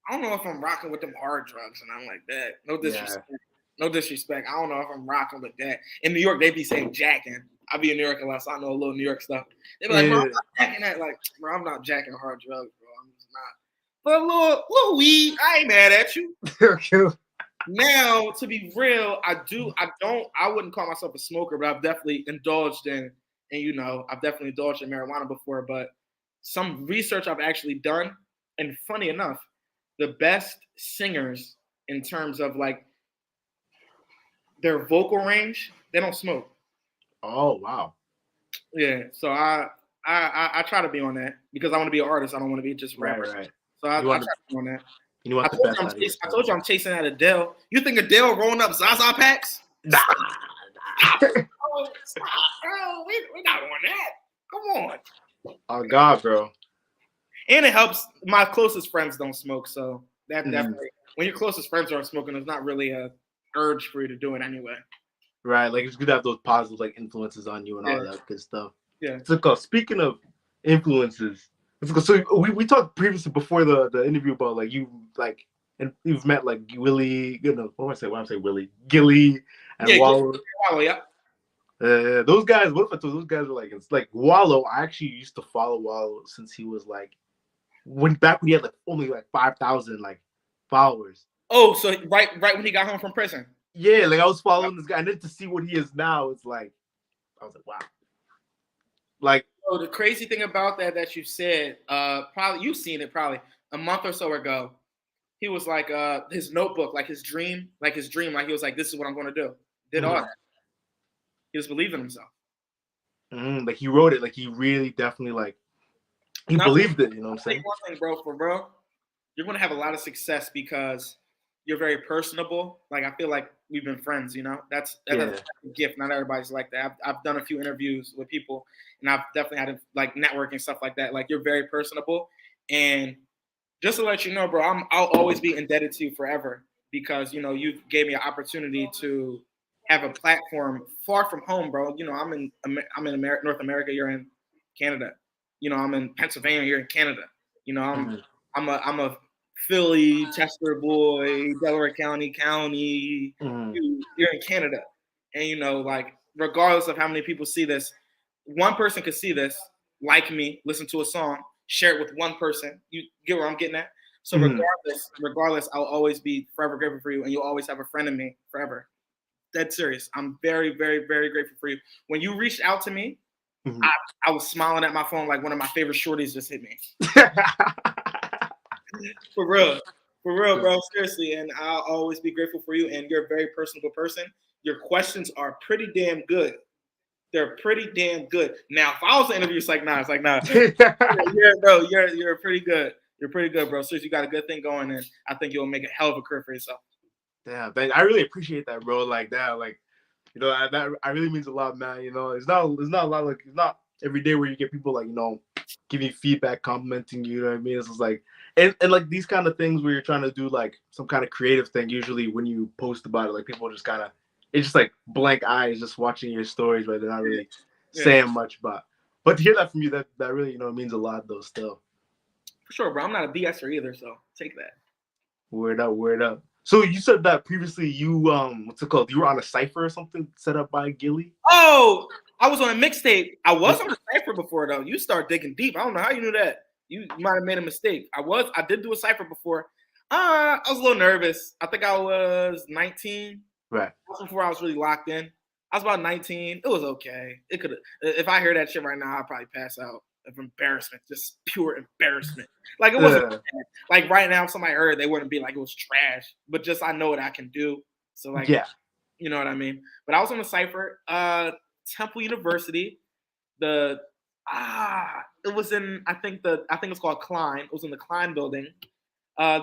I don't know if I'm rocking with them hard drugs and I'm like that. No disrespect. Yeah. No disrespect. I don't know if I'm rocking with that. In New York, they be saying jacking. I be in New York a lot, so I know a little New York stuff. They be like, bro, I'm not jacking that. Like, bro, I'm not jacking hard drugs, bro. I'm just not. But a little weed, I ain't mad at you. Now, to be real, I wouldn't call myself a smoker, but I've definitely indulged in, and I've definitely indulged in marijuana before. But some research I've actually done, and funny enough, the best singers in terms of like their vocal range, they don't smoke. Oh wow. Yeah, so I try to be on that because I want to be an artist. I don't want to be just a rapper. Right. So I try to be on that. You want the best out of yourself. I told you I'm chasing that Adele. You think Adele rolling up Zaza packs? Nah. Stop, bro. We're not on that. Come on. Oh God, bro. And it helps. My closest friends don't smoke, so that definitely. When your closest friends aren't smoking, there's not really a urge for you to do it anyway. Right, like it's good to have those positive like influences on you and all that good stuff. Yeah. So speaking of influences, so we talked previously before the interview about like you like and you've met like Willie, what do I say? Why am I saying Willie? Gilly and Wallow. Wallow, yeah. Those guys. What if I told those guys were like it's like Wallow? I actually used to follow Wallow since he was like when he had like only like 5,000 like followers. Oh, so right when he got home from prison. Yeah, like I was following this guy, and then to see what he is now, it's like I was like, wow. Like, so the crazy thing about that you said, probably you've seen it probably a month or so ago. He was like his notebook, like his dream, like he was like, this is what I'm going to do. Did all that. He was believing in himself. Like he wrote it, like he really definitely like he believed it. You know what I'm saying? One thing, bro, you're going to have a lot of success because you're very personable. Like I feel like we've been friends. That's a gift. Not everybody's like that. I've done a few interviews with people, and I've definitely had like networking stuff like that. Like you're very personable, and just to let you know, bro, I'll always be indebted to you forever because you gave me an opportunity to have a platform far from home, bro. I'm in North America. You're in Canada. I'm in Pennsylvania. You're in Canada. I'm a Philly, Chester boy, Delaware County. You're in Canada, and like regardless of how many people see this, one person could see this, like me, listen to a song, share it with one person. You get where I'm getting at? So regardless, I'll always be forever grateful for you, and you'll always have a friend in me forever. Dead serious. I'm very, very, very grateful for you. When you reached out to me, I was smiling at my phone like one of my favorite shorties just hit me. For real, bro. Seriously, and I'll always be grateful for you. And you're a very personable person. Your questions are pretty damn good. They're pretty damn good. Now, if I was to interview, it's like nah. Yeah, bro, you're pretty good. You're pretty good, bro. Seriously, you got a good thing going, and I think you'll make a hell of a career for yourself. Yeah, I really appreciate that, bro. Like that, like that really means a lot, man. It's not a lot. Like it's not every day where you get people like giving feedback, complimenting you. You know what I mean? It's just like and like these kind of things where you're trying to do like some kind of creative thing. Usually when you post about it, like people just kind of it's just like blank eyes just watching your stories, but they're not really saying much. But to hear that from you, that really means a lot though. Still, for sure, bro. I'm not a BSer either, so take that. Word up. So you said that previously you what's it called? You were on a cipher or something set up by Gilly? Oh, I was on a mixtape. I was on a cipher before though. You start digging deep. I don't know how you knew that. You might have made a mistake. I did do a cipher before. I was a little nervous. I think I was 19. Right. That's before I was really locked in. I was about 19. It was okay. It could if I hear that shit right now, I'd probably pass out of embarrassment. Just pure embarrassment. Like it wasn't like right now, if somebody heard, they wouldn't be like it was trash. But just I know what I can do. So like you know what I mean? But I was on the cipher, Temple University. I It was in I think it's called Klein. It was in the Klein building.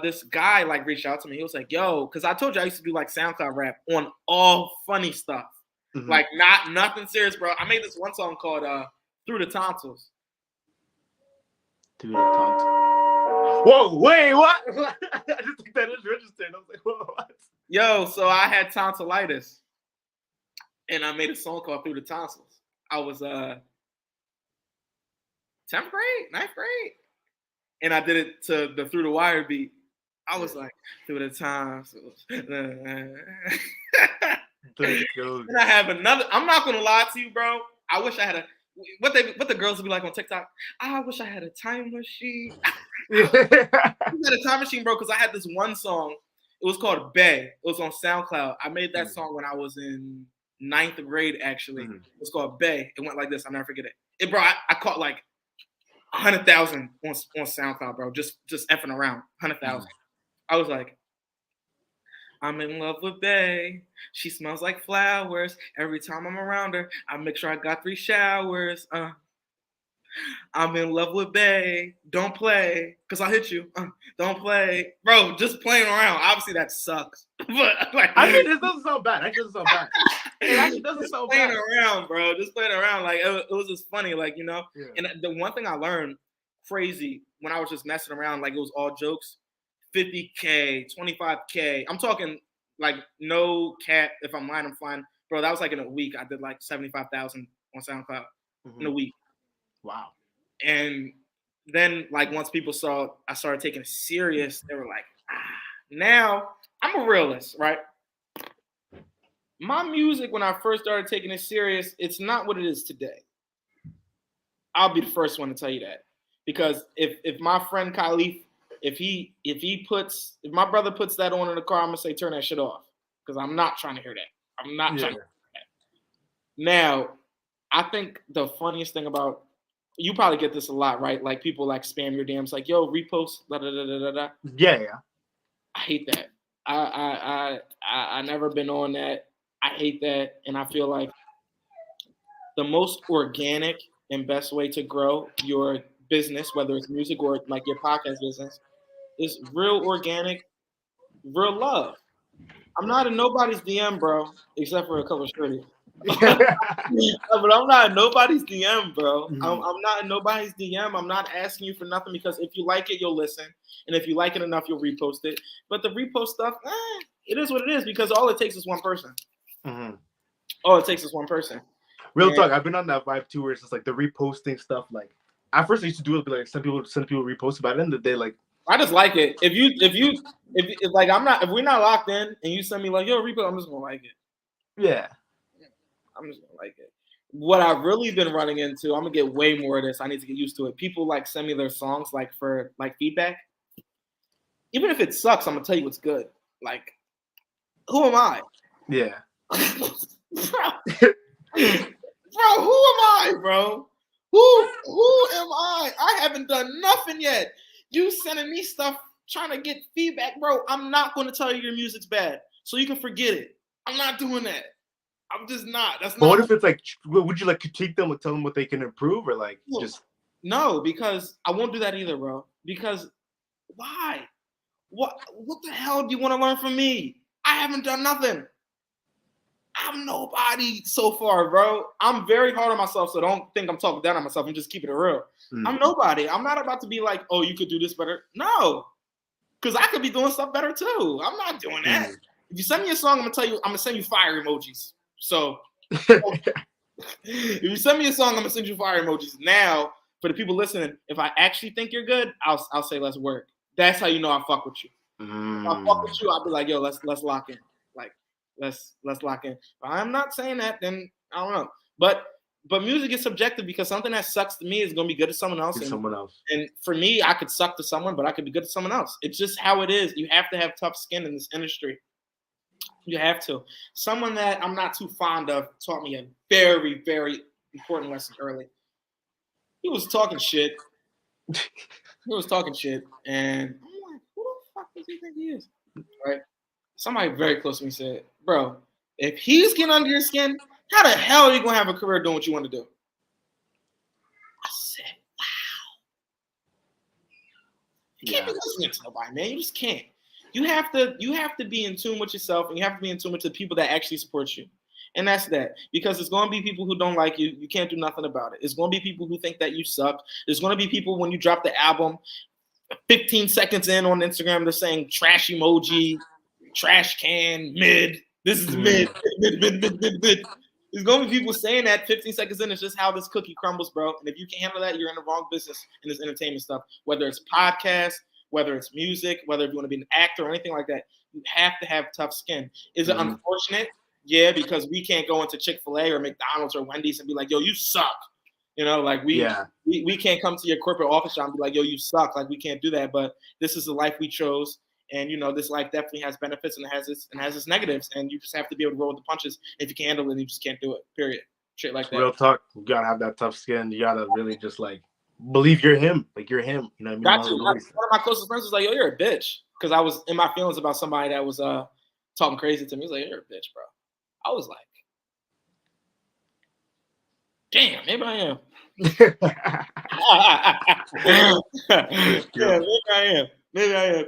This guy like reached out to me. He was like, "Yo," because I told you I used to do like SoundCloud rap on all funny stuff, like nothing serious, bro. I made this one song called "Through the Tonsils." Through the tonsils. Whoa, wait, what? I just think that is registered. I was like, whoa, what? Yo, so I had tonsillitis, and I made a song called "Through the Tonsils." I was 10th grade, 9th grade. And I did it to the Through the Wire beat. I was like, through the tonsils. And I have another. I'm not gonna lie to you, bro. I wish I had what the girls would be like on TikTok. I wish I had a time machine. I had a time machine, bro, because I had this one song. It was called Bay. It was on SoundCloud. I made that song when I was in 9th grade, actually. It was called Bay. It went like this. I'll never forget it. Bro, I caught like 100,000 on SoundCloud, bro. Just effing around. 100,000. I was like, I'm in love with Bae. She smells like flowers. Every time I'm around her, I make sure I got 3 showers. I'm in love with Bae. Don't play, because I'll hit you. Don't play. Bro, just playing around. Obviously, that sucks. But like, I mean, this doesn't sound bad. It actually doesn't sound bad. Playing around, bro. Just playing around. Like, it was just funny, like, you know? Yeah. And the one thing I learned crazy when I was just messing around, like, it was all jokes. 50K, 25K. I'm talking, like, no cap. If I'm lying, I'm fine. Bro, that was like in a week. I did like 75,000 on SoundCloud in a week. Wow. And then, like, once people saw I started taking it serious, they were like, now I'm a realist, right? My music, when I first started taking it serious, it's not what it is today. I'll be the first one to tell you that. Because if my friend Khalif, if my brother puts that on in the car, I'm gonna say turn that shit off. Because I'm not trying to hear that. I'm not trying to hear that. Now, I think the funniest thing about, you probably get this a lot, right? Like, people like spam your DMs, like, yo, repost, da da da da da. Yeah. I hate that. I never been on that. I hate that, and I feel like the most organic and best way to grow your business, whether it's music or like your podcast business, is real organic, real love. I'm not in nobody's DM, bro, except for a couple of shirties. But I'm not in nobody's DM, bro. I'm not in nobody's DM. I'm not asking you for nothing, because if you like it, you'll listen. And if you like it enough, you'll repost it. But the repost stuff, it is what it is, because all it takes is one person. All it takes is one person. Real talk, I've been on that vibe too, where it's just like the reposting stuff. Like, at first I used to do it, but like send people repost. But at the end of the day, like, I just like it. If like if we're not locked in and you send me like, yo, repost, I'm just gonna like it. Yeah. I'm just gonna like it. What I've really been running into, I'm gonna get way more of this. I need to get used to it. People like send me their songs like for like feedback. Even if it sucks, I'm gonna tell you what's good. Like, who am I? Yeah. Bro, who am I, bro? Who am I? I haven't done nothing yet. You sending me stuff trying to get feedback, bro. I'm not gonna tell you your music's bad, so you can forget it. I'm not doing that. I'm just not. That's not. But what if it's like, would you like critique them or tell them what they can improve, or like just? No, because I won't do that either, bro. Because why? What the hell do you want to learn from me? I haven't done nothing. I'm nobody so far, bro. I'm very hard on myself, so don't think I'm talking down on myself. I'm just keeping it real. I'm nobody. I'm not about to be like, oh, you could do this better. No, because I could be doing stuff better too. I'm not doing that. If you send me a song, I'm gonna send you fire emojis. So if you send me a song, I'm gonna send you fire emojis. Now, for the people listening, if I actually think you're good, I'll say let's work. That's how you know I fuck with you. If I fuck with you, I'll be like, yo, let's lock in. Like, let's lock in. If I'm not saying that, then I don't know. But music is subjective, because something that sucks to me is gonna be good to someone else. And for me, I could suck to someone, but I could be good to someone else. It's just how it is. You have to have tough skin in this industry. You have to. Someone that I'm not too fond of taught me a very, very important lesson early. He was talking shit. And I'm like, who the fuck does he think he is? Right? Somebody very close to me said, bro, if he's getting under your skin, how the hell are you going to have a career doing what you want to do? I You can't be listening to nobody, man. You just can't. You have to be in tune with yourself, and you have to be in tune with the people that actually support you. And that's that. Because there's going to be people who don't like you. You can't do nothing about it. It's going to be people who think that you suck. There's going to be people when you drop the album, 15 seconds in on Instagram, they're saying trash emoji, trash can, mid. This is mid. There's going to be people saying that 15 seconds in. It's just how this cookie crumbles, bro. And if you can't handle that, you're in the wrong business in this entertainment stuff. Whether it's podcast, whether it's music, whether if you want to be an actor or anything like that, you have to have tough skin. Is it unfortunate? Yeah, because we can't go into Chick-fil-A or McDonald's or Wendy's and be like, yo, you suck. You know, like we can't come to your corporate office job and be like, yo, you suck. Like we can't do that. But this is the life we chose. And you know, this life definitely has benefits and it has its negatives. And you just have to be able to roll with the punches. If you can't handle it, you just can't do it. Period. Shit like that. Real talk. You gotta have that tough skin. You gotta really just like believe you're him. Like you're him. You know what I mean? One of my closest friends was like, yo, you're a bitch. Because I was in my feelings about somebody that was talking crazy to me. He was like, you're a bitch, bro. I was like, damn, maybe I am. Yeah, maybe I am.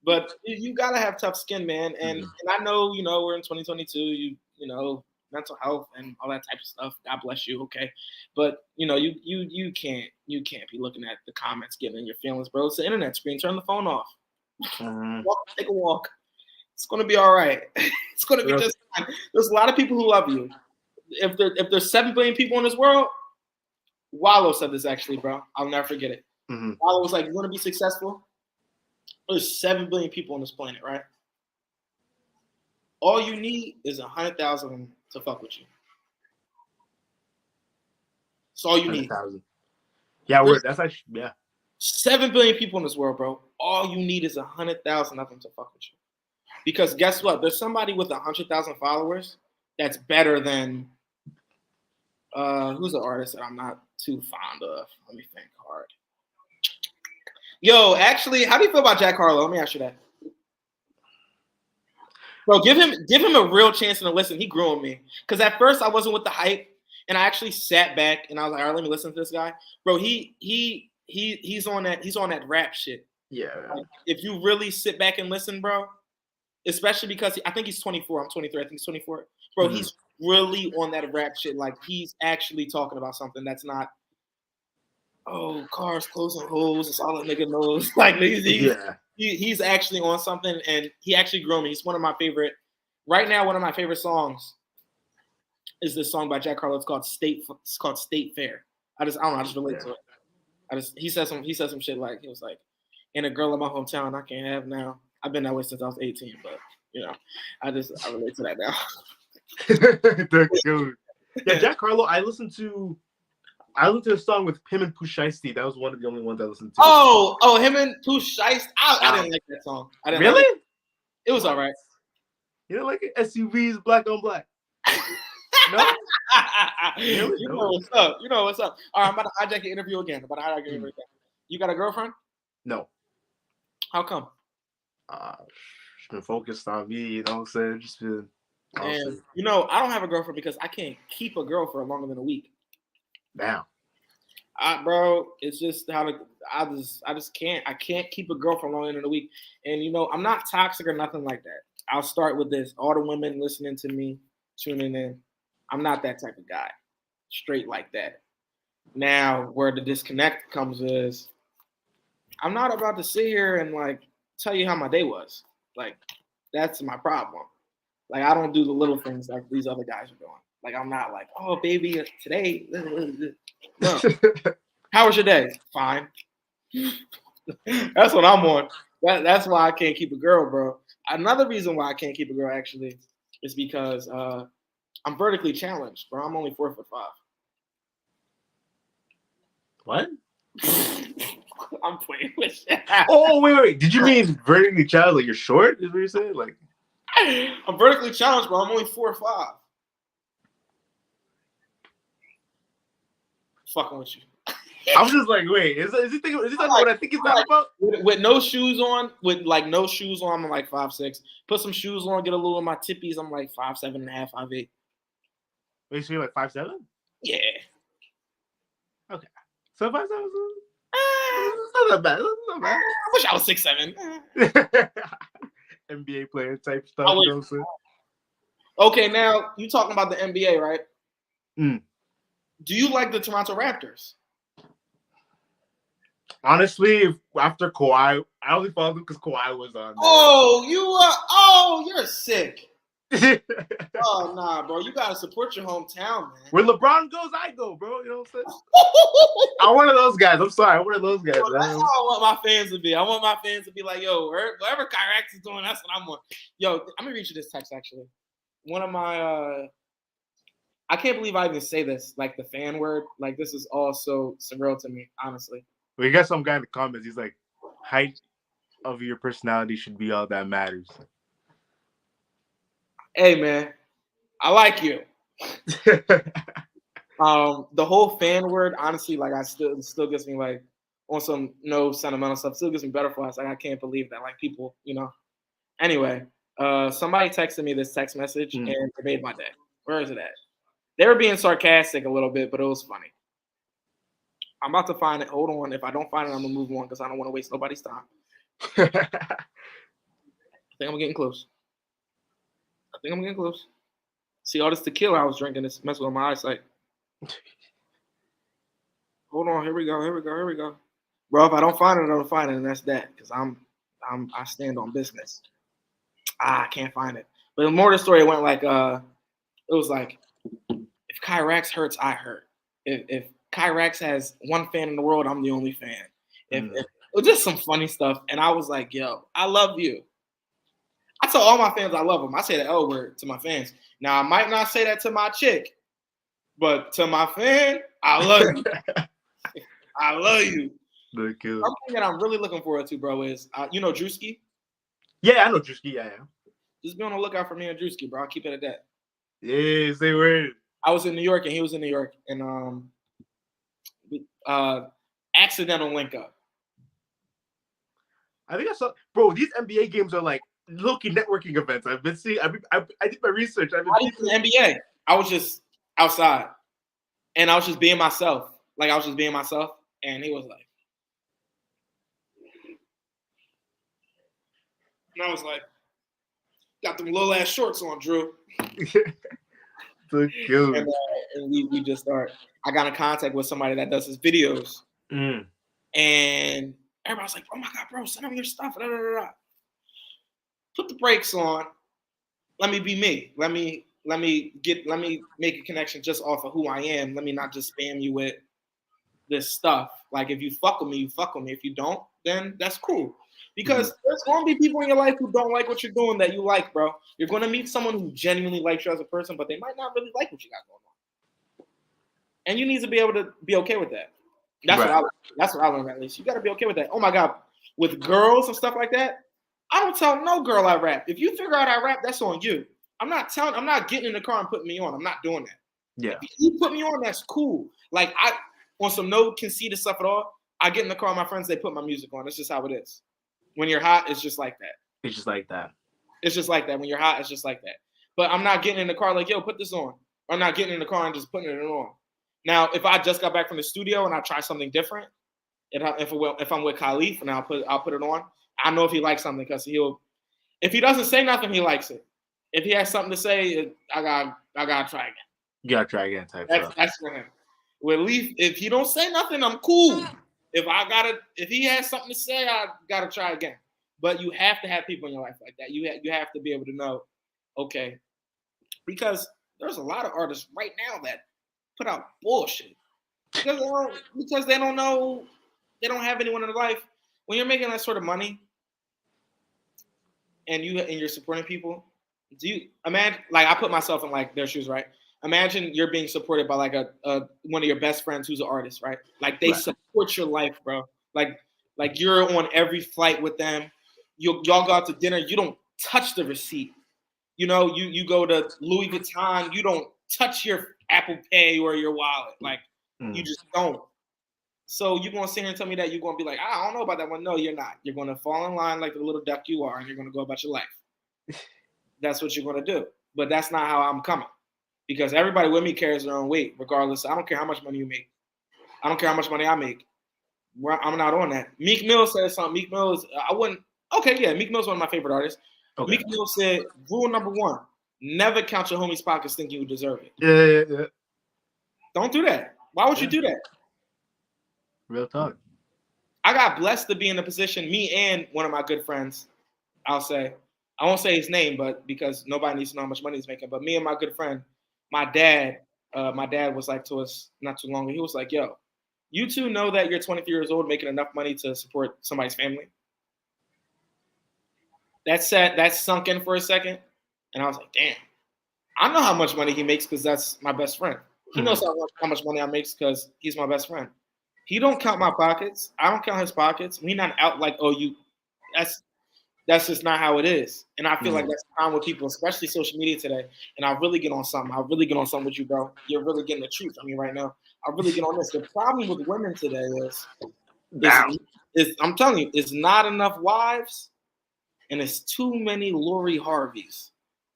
But you gotta have tough skin, man. And I know, you know, we're in 2022. You know, mental health and all that type of stuff. God bless you, okay. But you know, you can't be looking at the comments, getting in your feelings, bro. It's the internet screen. Turn the phone off. Take a walk. It's gonna be all right. It's gonna be just fine. There's a lot of people who love you. If there's 7 billion people in this world, Wallow said this actually, bro. I'll never forget it. Wallow was like, "You want to be successful? There's 7 billion people on this planet, right? All you need is 100,000 to fuck with you. That's all you need. Yeah, that's actually 7 billion people in this world, bro. All you need is 100,000 of them to fuck with you. Because guess what? There's somebody with 100,000 followers that's better than who's an artist that I'm not too fond of. Let me think hard. Yo, actually, how do you feel about Jack Harlow? Let me ask you that. Bro, give him a real chance to listen. He grew on me. Because at first I wasn't with the hype, and I actually sat back and I was like, all right, let me listen to this guy. Bro, he's on that rap shit. Yeah. Like, if you really sit back and listen, bro, especially because I think he's 24. I'm 23. I think he's 24. Bro, he's really on that rap shit. Like, he's actually talking about something that's not, oh, cars closing holes. It's all a nigga knows. Like, he's actually on something, and he actually grew me. He's one of my favorite. Right now, one of my favorite songs is this song by Jack Harlow. It's called State Fair. I don't know. I just relate to it. He said some shit like, he was like, and a girl in my hometown I can't have now. I've been that way since I was 18, but you know, I relate to that now. Yeah, Jack Harlow. I listened to a song with him and Pooh Shiesty. That was one of the only ones I listened to. Oh, him and Pooh Shiesty. I didn't like that song. Really? Like it. It was all right. You know, like SUVs, black on black. No. You know what's up. You know what's up. All right, I'm about to hijack your interview again. You got a girlfriend? No. How come? She's been focused on me, you know what I'm saying? Just been. And you know, I don't have a girlfriend because I can't keep a girl for longer than a week. Damn. Bro, it's just I just can't. I can't keep a girl for longer than a week. And you know, I'm not toxic or nothing like that. I'll start with this. All the women listening to me, tuning in, I'm not that type of guy. Straight like that. Now, where the disconnect comes is, I'm not about to sit here and like tell you how my day was. Like, that's my problem. Like, I don't do the little things like these other guys are doing. Like, I'm not like, oh, baby, today. No. How was your day? Fine. That's what I'm on. That's why I can't keep a girl, bro. Another reason why I can't keep a girl, actually, is because I'm vertically challenged, bro. I'm only 4'5". What? I'm playing with shit. Oh, wait. Did you mean vertically challenged? Like you're short? Is what you're saying? Like, I'm vertically challenged, bro. I'm only 4'5". Fucking with you. I'm just like, wait, is this what I think it's not about? With no shoes on, I'm like 5'6". Put some shoes on, get a little of my tippies, I'm like 5'7.5", 5'8". Wait, so you're like 5'7"? Yeah. Okay. So 5'7". It's not that bad. It's not I wish I was 6'7". that bad. NBA player type stuff. I You wish. know what I'm saying? Okay, now you talking about the NBA, right? Mm. Do you like the Toronto Raptors? Honestly, after Kawhi, I only followed him because Kawhi was on You're sick. there. Oh nah, bro. You gotta support your hometown, man. Where LeBron goes, I go, bro. You know what I'm saying? I'm one of those guys. I'm sorry. I'm one of those guys. Well, that's how I want my fans to be. I want my fans to be like, yo, whatever Kyrax is doing, that's what I'm on. Yo, I'm gonna read you this text actually. One of my I can't believe I even say this, like the fan word. Like this is all so surreal to me, honestly. We got some guy in the comments. He's like, height of your personality should be all that matters. Hey man, I like you. The whole fan word, honestly, like I still gets me like on some no sentimental stuff. Still gives me butterflies. Like I can't believe that. Like people, you know. Anyway, somebody texted me this text message and it made my day. Where is it at? They were being sarcastic a little bit, but it was funny. I'm about to find it. Hold on. If I don't find it, I'm gonna move on because I don't want to waste nobody's time. I think I'm getting close. See all this tequila I was drinking is messing with my eyesight. Hold on. Here we go. Bro, if I don't find it, I don't find it, and that's that. Because I stand on business. I can't find it. But the more of the story, it went like it was like if Kyrax hurts, I hurt. If Kyrax has one fan in the world, I'm the only fan. If it was just some funny stuff, and I was like, yo, I love you. I tell all my fans I love them. I say the L word to my fans. Now I might not say that to my chick, but to my fan, I love you. I love you. Something that I'm really looking forward to, bro, is you know Drewski? Yeah, I know Drewski. Yeah. Just be on the lookout for me and Drewski, bro. I'll keep it at that. Yeah, say word. I was in New York and he was in New York, and accidental link up. I think I saw, bro. These NBA games are like low-key networking events. I've been seeing. I did my research. I didn't see the NBA. I was just outside, and I was just being myself. Like I was just being myself, and he was like, and I was like, got them little ass shorts on, Drew. And we just start. I got in contact with somebody that does his videos, and everybody's like, "Oh my god, bro, send him your stuff." Da, da, da, da. Put the brakes on. Let me be me. Let me make a connection just off of who I am. Let me not just spam you with this stuff. Like if you fuck with me, you fuck with me. If you don't, then that's cool. Because there's gonna be people in your life who don't like what you're doing that you like, bro. You're gonna meet someone who genuinely likes you as a person, but they might not really like what you got going on. And you need to be able to be okay with that. That's what I learned at least. You gotta be okay with that. Oh my god, with girls and stuff like that, I don't tell no girl I rap. If you figure out I rap, that's on you. I'm not getting in the car and putting me on. I'm not doing that. Yeah. If you put me on, that's cool. Like I on some no conceited stuff at all, I get in the car with my friends, they put my music on. It's just how it is. When you're hot, it's just like that. It's just like that. When you're hot, it's just like that. But I'm not getting in the car like, yo, put this on. I'm not getting in the car and just putting it on. Now, if I just got back from the studio and I try something different, if I'm with Khalif and I'll put it on, I know if he likes something because if he doesn't say nothing, he likes it. If he has something to say, I gotta try again. You gotta try again, That's for him. With Leaf, if he don't say nothing, I'm cool. If he has something to say, I gotta try again. But you have to have people in your life like that. You have to be able to know, okay, because there's a lot of artists right now that put out bullshit because they don't know, they don't have anyone in their life. When you're making that sort of money and you're supporting people, do you imagine? Like I put myself in like their shoes, right? Imagine you're being supported by like a one of your best friends who's an artist, right? Like they support your life, bro. Like you're on every flight with them. Y'all go out to dinner. You don't touch the receipt. You know, you go to Louis Vuitton. You don't touch your Apple Pay or your wallet. Like you just don't. So you're gonna sit here and tell me that you're gonna be like, I don't know about that one. No, you're not. You're gonna fall in line like the little duck you are, and you're gonna go about your life. That's what you're gonna do. But that's not how I'm coming. Because everybody with me carries their own weight, regardless. I don't care how much money you make. I don't care how much money I make. Well, I'm not on that. Meek Mill said something. Meek Mill is I wouldn't. Okay, yeah, Meek Mill's one of my favorite artists. Okay. Meek Mill said, rule number one: never count your homie's pockets thinking you deserve it. Yeah. Don't do that. Why would you do that? Real talk. I got blessed to be in a position, me and one of my good friends, I'll say. I won't say his name, but because nobody needs to know how much money he's making. But me and my good friend, my dad was like to us not too long ago. He was like, yo, you two know that you're 23 years old making enough money to support somebody's family? That sunk in for a second. And I was like, damn. I know how much money he makes because that's my best friend. He knows how much money I make because he's my best friend. He don't count my pockets. I don't count his pockets. We not out like, oh, you. That's just not how it is. And I feel like that's the problem with people, especially social media today. And I really get on something. With you, bro. You're really getting the truth. I mean, right now, I really get on this. The problem with women today is I'm telling you, it's not enough wives, and it's too many Lori Harveys.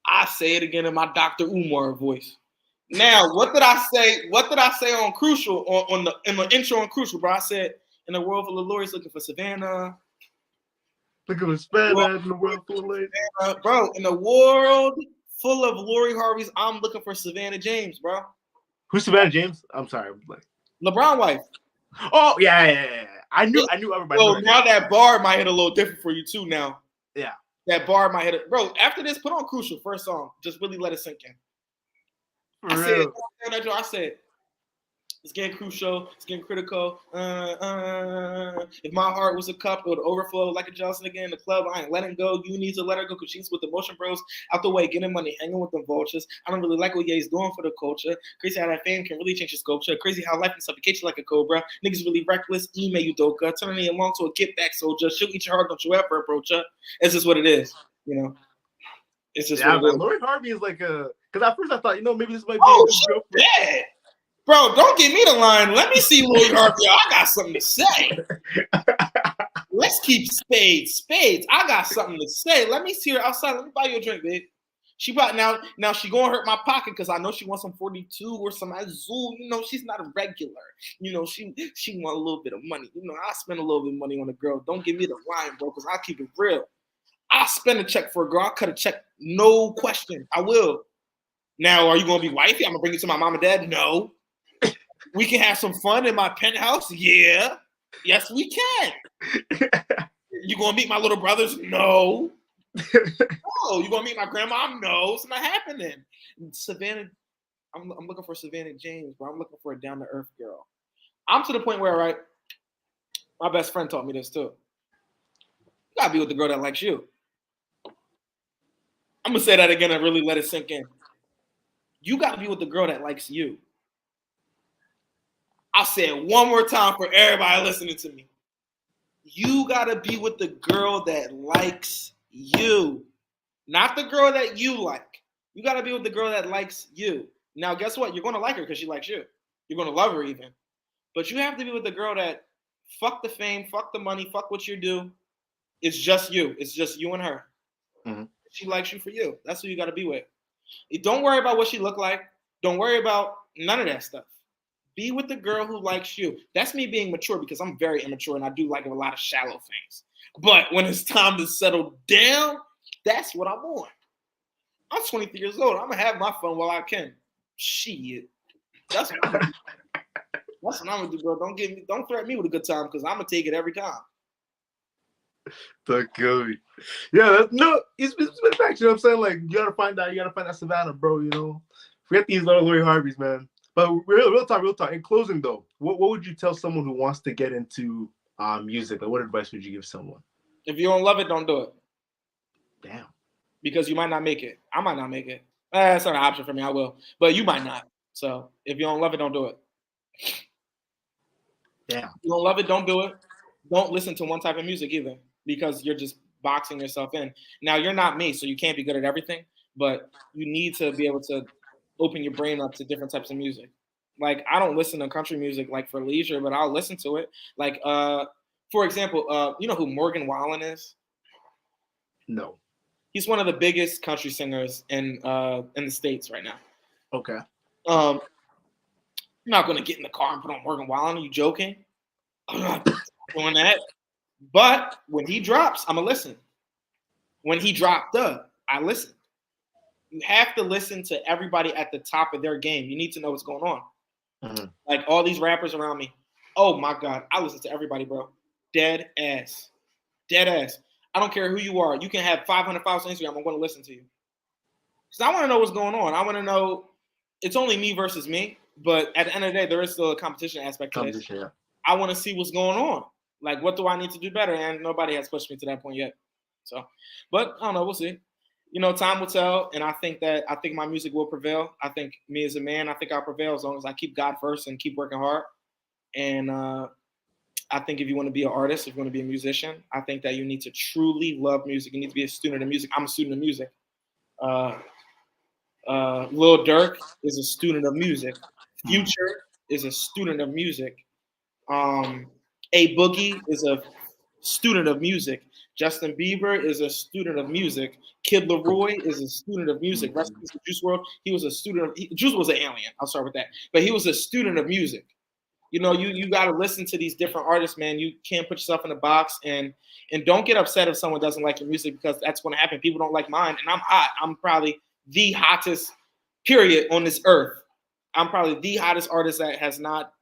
I say it again in my Dr. Umar voice. Now, what did I say? What did I say on Crucial in the intro on Crucial, bro? I said in a world full of Lori's looking for Savannah. Look at the Spanish in the world full of ladies. Bro, in a world full of Lori Harveys, I'm looking for Savannah James, bro. Who's Savannah James? I'm sorry. LeBron wife. Oh, yeah. I knew everybody. Well, now that bar might hit a little different for you too now. Yeah. That bar might hit it. Bro, after this, put on Crucial, first song. Just really let it sink in. I said, it's getting crucial. It's getting critical. If my heart was a cup, it would overflow like a Johnson again in the club. I ain't letting go. You need to let her go because she's with the motion bros out the way, getting money, hanging with the vultures. I don't really like what Ye's doing for the culture. Crazy how that fame can really change your sculpture. Crazy how life can suffocate you like a cobra. Niggas really reckless. Email you, Doka. Turning it along to a get back soldier. She'll eat your heart. Don't you ever approach her. It's just what it is, you know. It's just what it is. Lori Harvey is like a. Because at first I thought, maybe this might be a good girlfriend. Bad. Bro, don't give me the line. Let me see Lori Harvey. I got something to say. Let's keep spades. I got something to say. Let me see her outside. Let me buy you a drink, babe. She bought now she gonna hurt my pocket because I know she wants some 42 or some Azul. She's not a regular. She want a little bit of money. I spend a little bit of money on a girl. Don't give me the line, bro, because I'll keep it real. I'll spend a check for a girl. I'll cut a check, no question. I will. Now, are you gonna be wifey? I'm gonna bring you to my mom and dad? No. We can have some fun in my penthouse? Yeah. Yes, we can. You gonna meet my little brothers? No. Oh, you gonna meet my grandma? No, it's not happening. Savannah, I'm looking for Savannah James, but I'm looking for a down-to-earth girl. I'm to the point where, right, my best friend taught me this too. You gotta be with the girl that likes you. I'm gonna say that again and really let it sink in. You gotta be with the girl that likes you. I'll say it one more time for everybody listening to me. You gotta be with the girl that likes you, not the girl that you like. You gotta be with the girl that likes you. Now, guess what? You're gonna like her because she likes you. You're gonna love her even. But you have to be with the girl that fuck the fame, fuck the money, fuck what you do. It's just you. It's just you and her. Mm-hmm. She likes you for you. That's who you gotta be with. Don't worry about what she look like. Don't worry about none of that stuff. Be with the girl who likes you. That's me being mature because I'm very immature and I do like a lot of shallow things. But when it's time to settle down, that's what I'm on. I'm 23 years old. I'm going to have my fun while I can. Shit. That's what I'm going to do. That's what I'm going to do, bro. Don't threaten me with a good time because I'm going to take it every time. Don't kill me. Yeah, it's been fact. You know what I'm saying? Like, you got to find that Savannah, bro, Forget these little Lori Harveys, man. But real talk. In closing, though, what would you tell someone who wants to get into music? Like, what advice would you give someone? If you don't love it, don't do it. Damn. Because you might not make it. I might not make it. That's not an option for me. I will. But you might not. So if you don't love it, don't do it. Yeah. If you don't love it, don't do it. Don't listen to one type of music either because you're just boxing yourself in. Now, you're not me, so you can't be good at everything. But you need to be able to open your brain up to different types of music. Like, I don't listen to country music like for leisure, but I'll listen to it. Like, for example, you know who Morgan Wallen is? No. He's one of the biggest country singers in the States right now. Okay. I'm not going to get in the car and put on Morgan Wallen. Are you joking? doing that. But when he drops, I'm gonna listen. When he dropped I listen. You have to listen to everybody at the top of their game. You need to know what's going on. Mm-hmm. Like all these rappers around me. Oh my God, I listen to everybody, bro. Dead ass. Dead ass. I don't care who you are. You can have 500 followers on Instagram. I'm going to listen to you. Because I want to know what's going on. I want to know it's only me versus me. But at the end of the day, there is still a competition aspect to this. Yeah. I want to see what's going on. Like, what do I need to do better? And nobody has pushed me to that point yet. So, but I don't know. We'll see. You know, time will tell. And I think my music will prevail. I think me as a man, I think I'll prevail as long as I keep God first and keep working hard. And I think if you want to be an artist, if you want to be a musician, I think that you need to truly love music. You need to be a student of music. I'm a student of music. Lil Durk is a student of music. Future is a student of music. A Boogie is a student of music. Justin Bieber is a student of music. Kid Laroi is a student of music. Rest in peace to Juice WRLD. He was a student of. Juice was an alien. I'll start with that. But he was a student of music. You know, you got to listen to these different artists, man. You can't put yourself in a box and don't get upset if someone doesn't like your music because that's going to happen. People don't like mine, and I'm hot. I'm probably the hottest period on this earth. I'm probably the hottest artist that has not,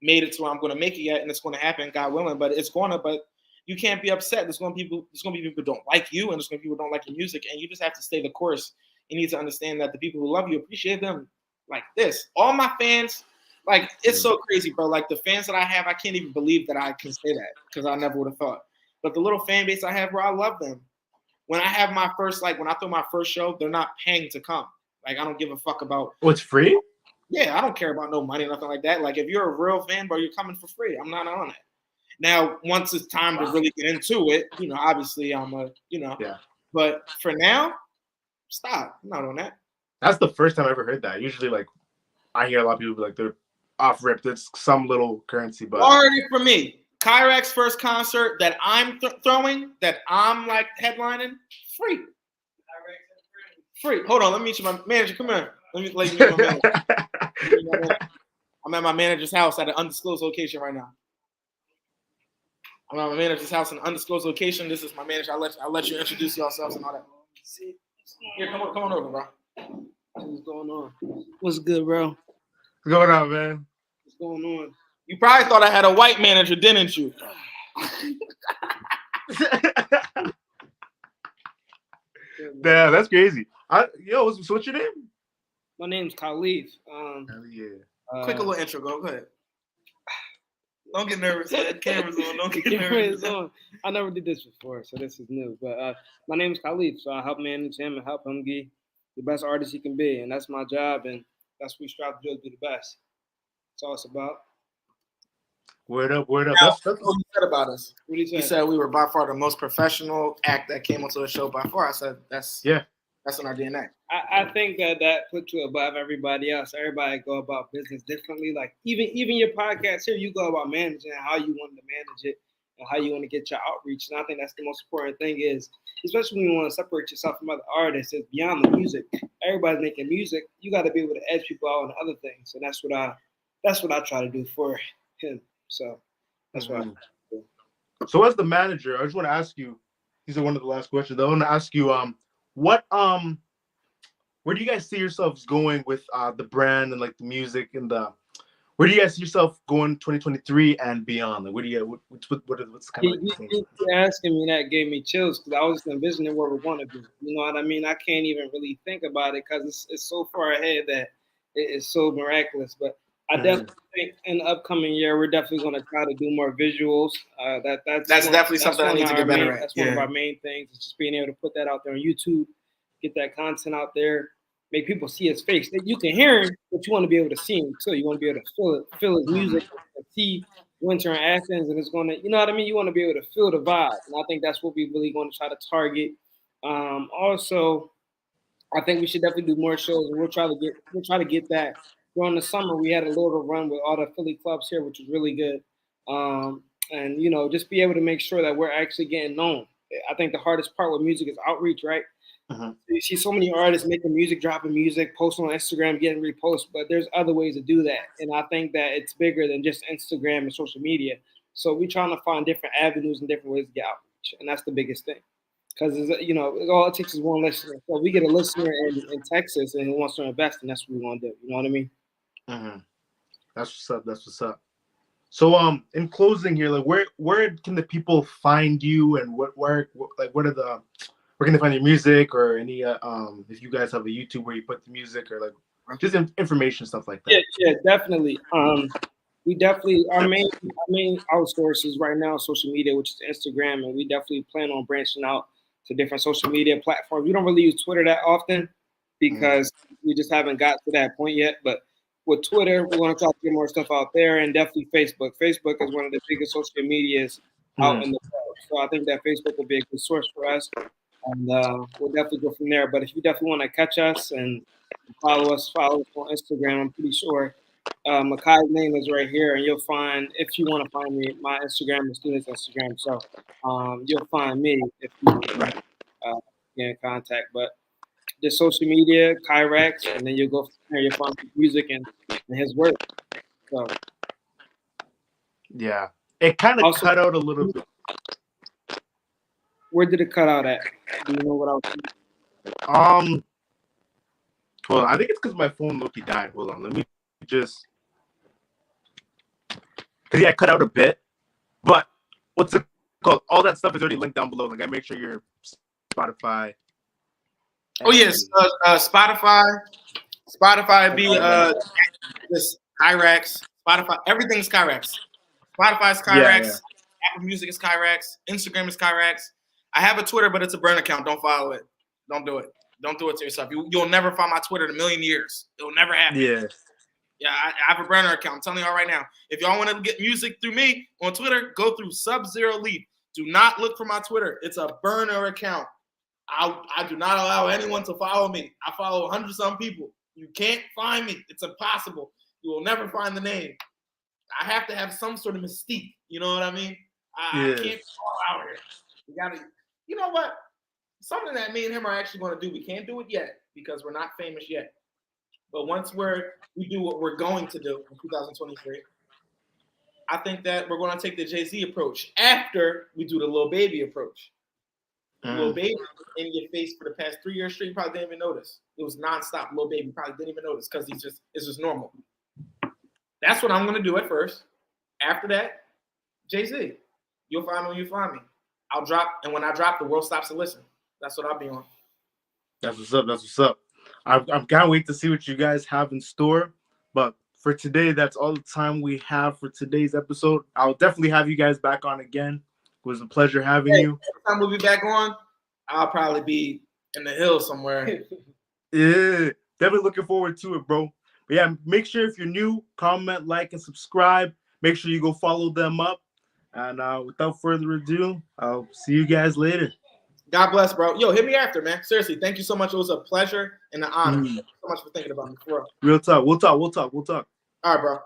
made it to where I'm going to make it yet, and it's going to happen, God willing. But it's going to. But you can't be upset. There's going to be people who don't like you, and there's going to be people who don't like your music, and you just have to stay the course. You need to understand that the people who love you appreciate them like this. All my fans. Like, it's so crazy, bro. Like, the fans that I have, I can't even believe that I can say that because I never would have thought. But the little fan base I have, bro, I love them. When I have my first, when I throw my first show, they're not paying to come. Like, I don't give a fuck about. Oh, it's free? Yeah, I don't care about no money or nothing like that. Like, if you're a real fan, bro, you're coming for free. I'm not on it. Now, once it's time to really get into it, obviously I'm Yeah. But for now, stop. I'm not on that. That's the first time I ever heard that. Usually, I hear a lot of people be like, they're off rip. There's some little currency, but already for me, Kyrak's first concert that I'm throwing, that I'm headlining, free. Free. Hold on, let me meet you, my manager. Come here. Let me meet my manager. I'm at my manager's house at an undisclosed location right now. I'm at my manager's house in an undisclosed location. This is my manager. I'll let you introduce yourselves and all that. Here, come on over, bro. What's going on? What's good, bro? What's going on, man? What's going on? You probably thought I had a white manager, didn't you? Damn, that's crazy. So what's your name? My name's Khalif. Hell yeah. Quick little intro. Go ahead. Don't get nervous. Camera's on. Don't get nervous. On. I never did this before, so this is new. But my name's Khalif, so I help manage him and help him be the best artist he can be, and that's my job, and that's what we strive to do, to be the best. That's all it's about. Word up. Now, that's what you said about us. What did you say? He said we were by far the most professional act that came onto the show by far. I said that's in our DNA. I think that puts you above everybody else. Everybody go about business differently. Like even your podcast here, you go about managing how you want to manage it and how you want to get your outreach. And I think that's the most important thing is, especially when you want to separate yourself from other artists, it's beyond the music. Everybody's making music. You got to be able to edge people out on other things. And that's what I try to do for him. So that's what I do. So as the manager, I just want to ask you, these are one of the last questions. I want to ask you, where do you guys see yourselves going with the brand and the music and where do you guys see yourself going 2023 and beyond? What's kind of you asking me that gave me chills because I was envisioning where we want to be. You know what I mean? I can't even really think about it because it's so far ahead that it is so miraculous. But I definitely think in the upcoming year we're definitely going to try to do more visuals. That's definitely something I need to get better at. That's one of our main things. Is just being able to put that out there on YouTube, get that content out there, make people see his face. You can hear him, but you want to be able to see him too. You want to be able to feel his music, and see Winter in Athens, and it's going to, you know what I mean? You want to be able to feel the vibe, and I think that's what we really going to try to target. Also, I think we should definitely do more shows, and we'll try to get that. During the summer, we had a little run with all the Philly clubs here, which was really good. And just be able to make sure that we're actually getting known. I think the hardest part with music is outreach, right? You see so many artists making music, dropping music, posting on Instagram, getting reposts, but there's other ways to do that. And I think that it's bigger than just Instagram and social media. So we're trying to find different avenues and different ways to get outreach, and that's the biggest thing. Because all it takes is one listener. So if we get a listener in Texas and he wants to invest, and that's what we want to do. You know what I mean? Mm-hmm. That's what's up. That's what's up. So in closing here, like where can the people find you, and where can they find your music, or any if you guys have a YouTube where you put the music, or like just information, stuff like that. Yeah, definitely. We definitely our main outsources right now social media, which is Instagram, and we definitely plan on branching out to different social media platforms. We don't really use Twitter that often because we just haven't got to that point yet. But with Twitter, we're going to try to get more stuff out there, and definitely Facebook. Facebook is one of the biggest social medias out in the world, so I think that Facebook will be a good source for us, and we'll definitely go from there. But if you definitely want to catch us and follow us on Instagram, I'm pretty sure Makai's name is right here, and you'll find, if you want to find me, my Instagram is student's Instagram. So you'll find me if you get in contact. But the social media, Kyrex, and then you'll go from there. You'll find his music and his work. So yeah, it kind of cut out a little bit. Where did it cut out at? Do you know what I was saying? Well, I think it's because my phone low-key died. Hold on, let me just. Because yeah, I cut out a bit, but what's it called? All that stuff is already linked down below. Like, I make sure you're Spotify. Oh yes, Spotify be this Kyrex. Spotify, everything's Kyrex. Spotify's Kyrex. Yeah. Apple Music is Kyrex. Instagram is Kyrex. I have a Twitter, but it's a burn account. Don't follow it. Don't do it. Don't do it to yourself. You'll never find my Twitter in a million years. It'll never happen. Yeah. Yeah, I have a burner account. I'm telling y'all right now. If y'all want to get music through me on Twitter, go through Sub-Zero Leaf. Do not look for my Twitter. It's a burner account. I do not allow anyone to follow me. I follow 100-some people. You can't find me. It's impossible. You will never find the name. I have to have some sort of mystique. You know what I mean? I can't fall out here. We gotta. You know what? Something that me and him are actually going to do. We can't do it yet because we're not famous yet. But once we do what we're going to do in 2023, I think that we're going to take the Jay-Z approach after we do the Lil Baby approach. Lil Baby in your face for the past 3 years straight, you probably didn't even notice. It was nonstop. Lil Baby probably didn't even notice because it's just normal. That's what I'm going to do at first. After that, Jay-Z. You'll find me when you find me. I'll drop, and when I drop, the world stops to listen. That's what I'll be on. That's what's up. That's what's up. I can't wait to see what you guys have in store. But for today, that's all the time we have for today's episode. I'll definitely have you guys back on again. It was a pleasure having you. Next time we'll be back on, I'll probably be in the hills somewhere. Yeah, definitely looking forward to it, bro. But yeah, make sure if you're new, comment, like, and subscribe. Make sure you go follow them up. And without further ado, I'll see you guys later. God bless, bro. Yo, hit me after, man. Seriously, thank you so much. It was a pleasure and an honor. Thank you so much for thinking about me. For real. Real talk. We'll talk. All right, bro.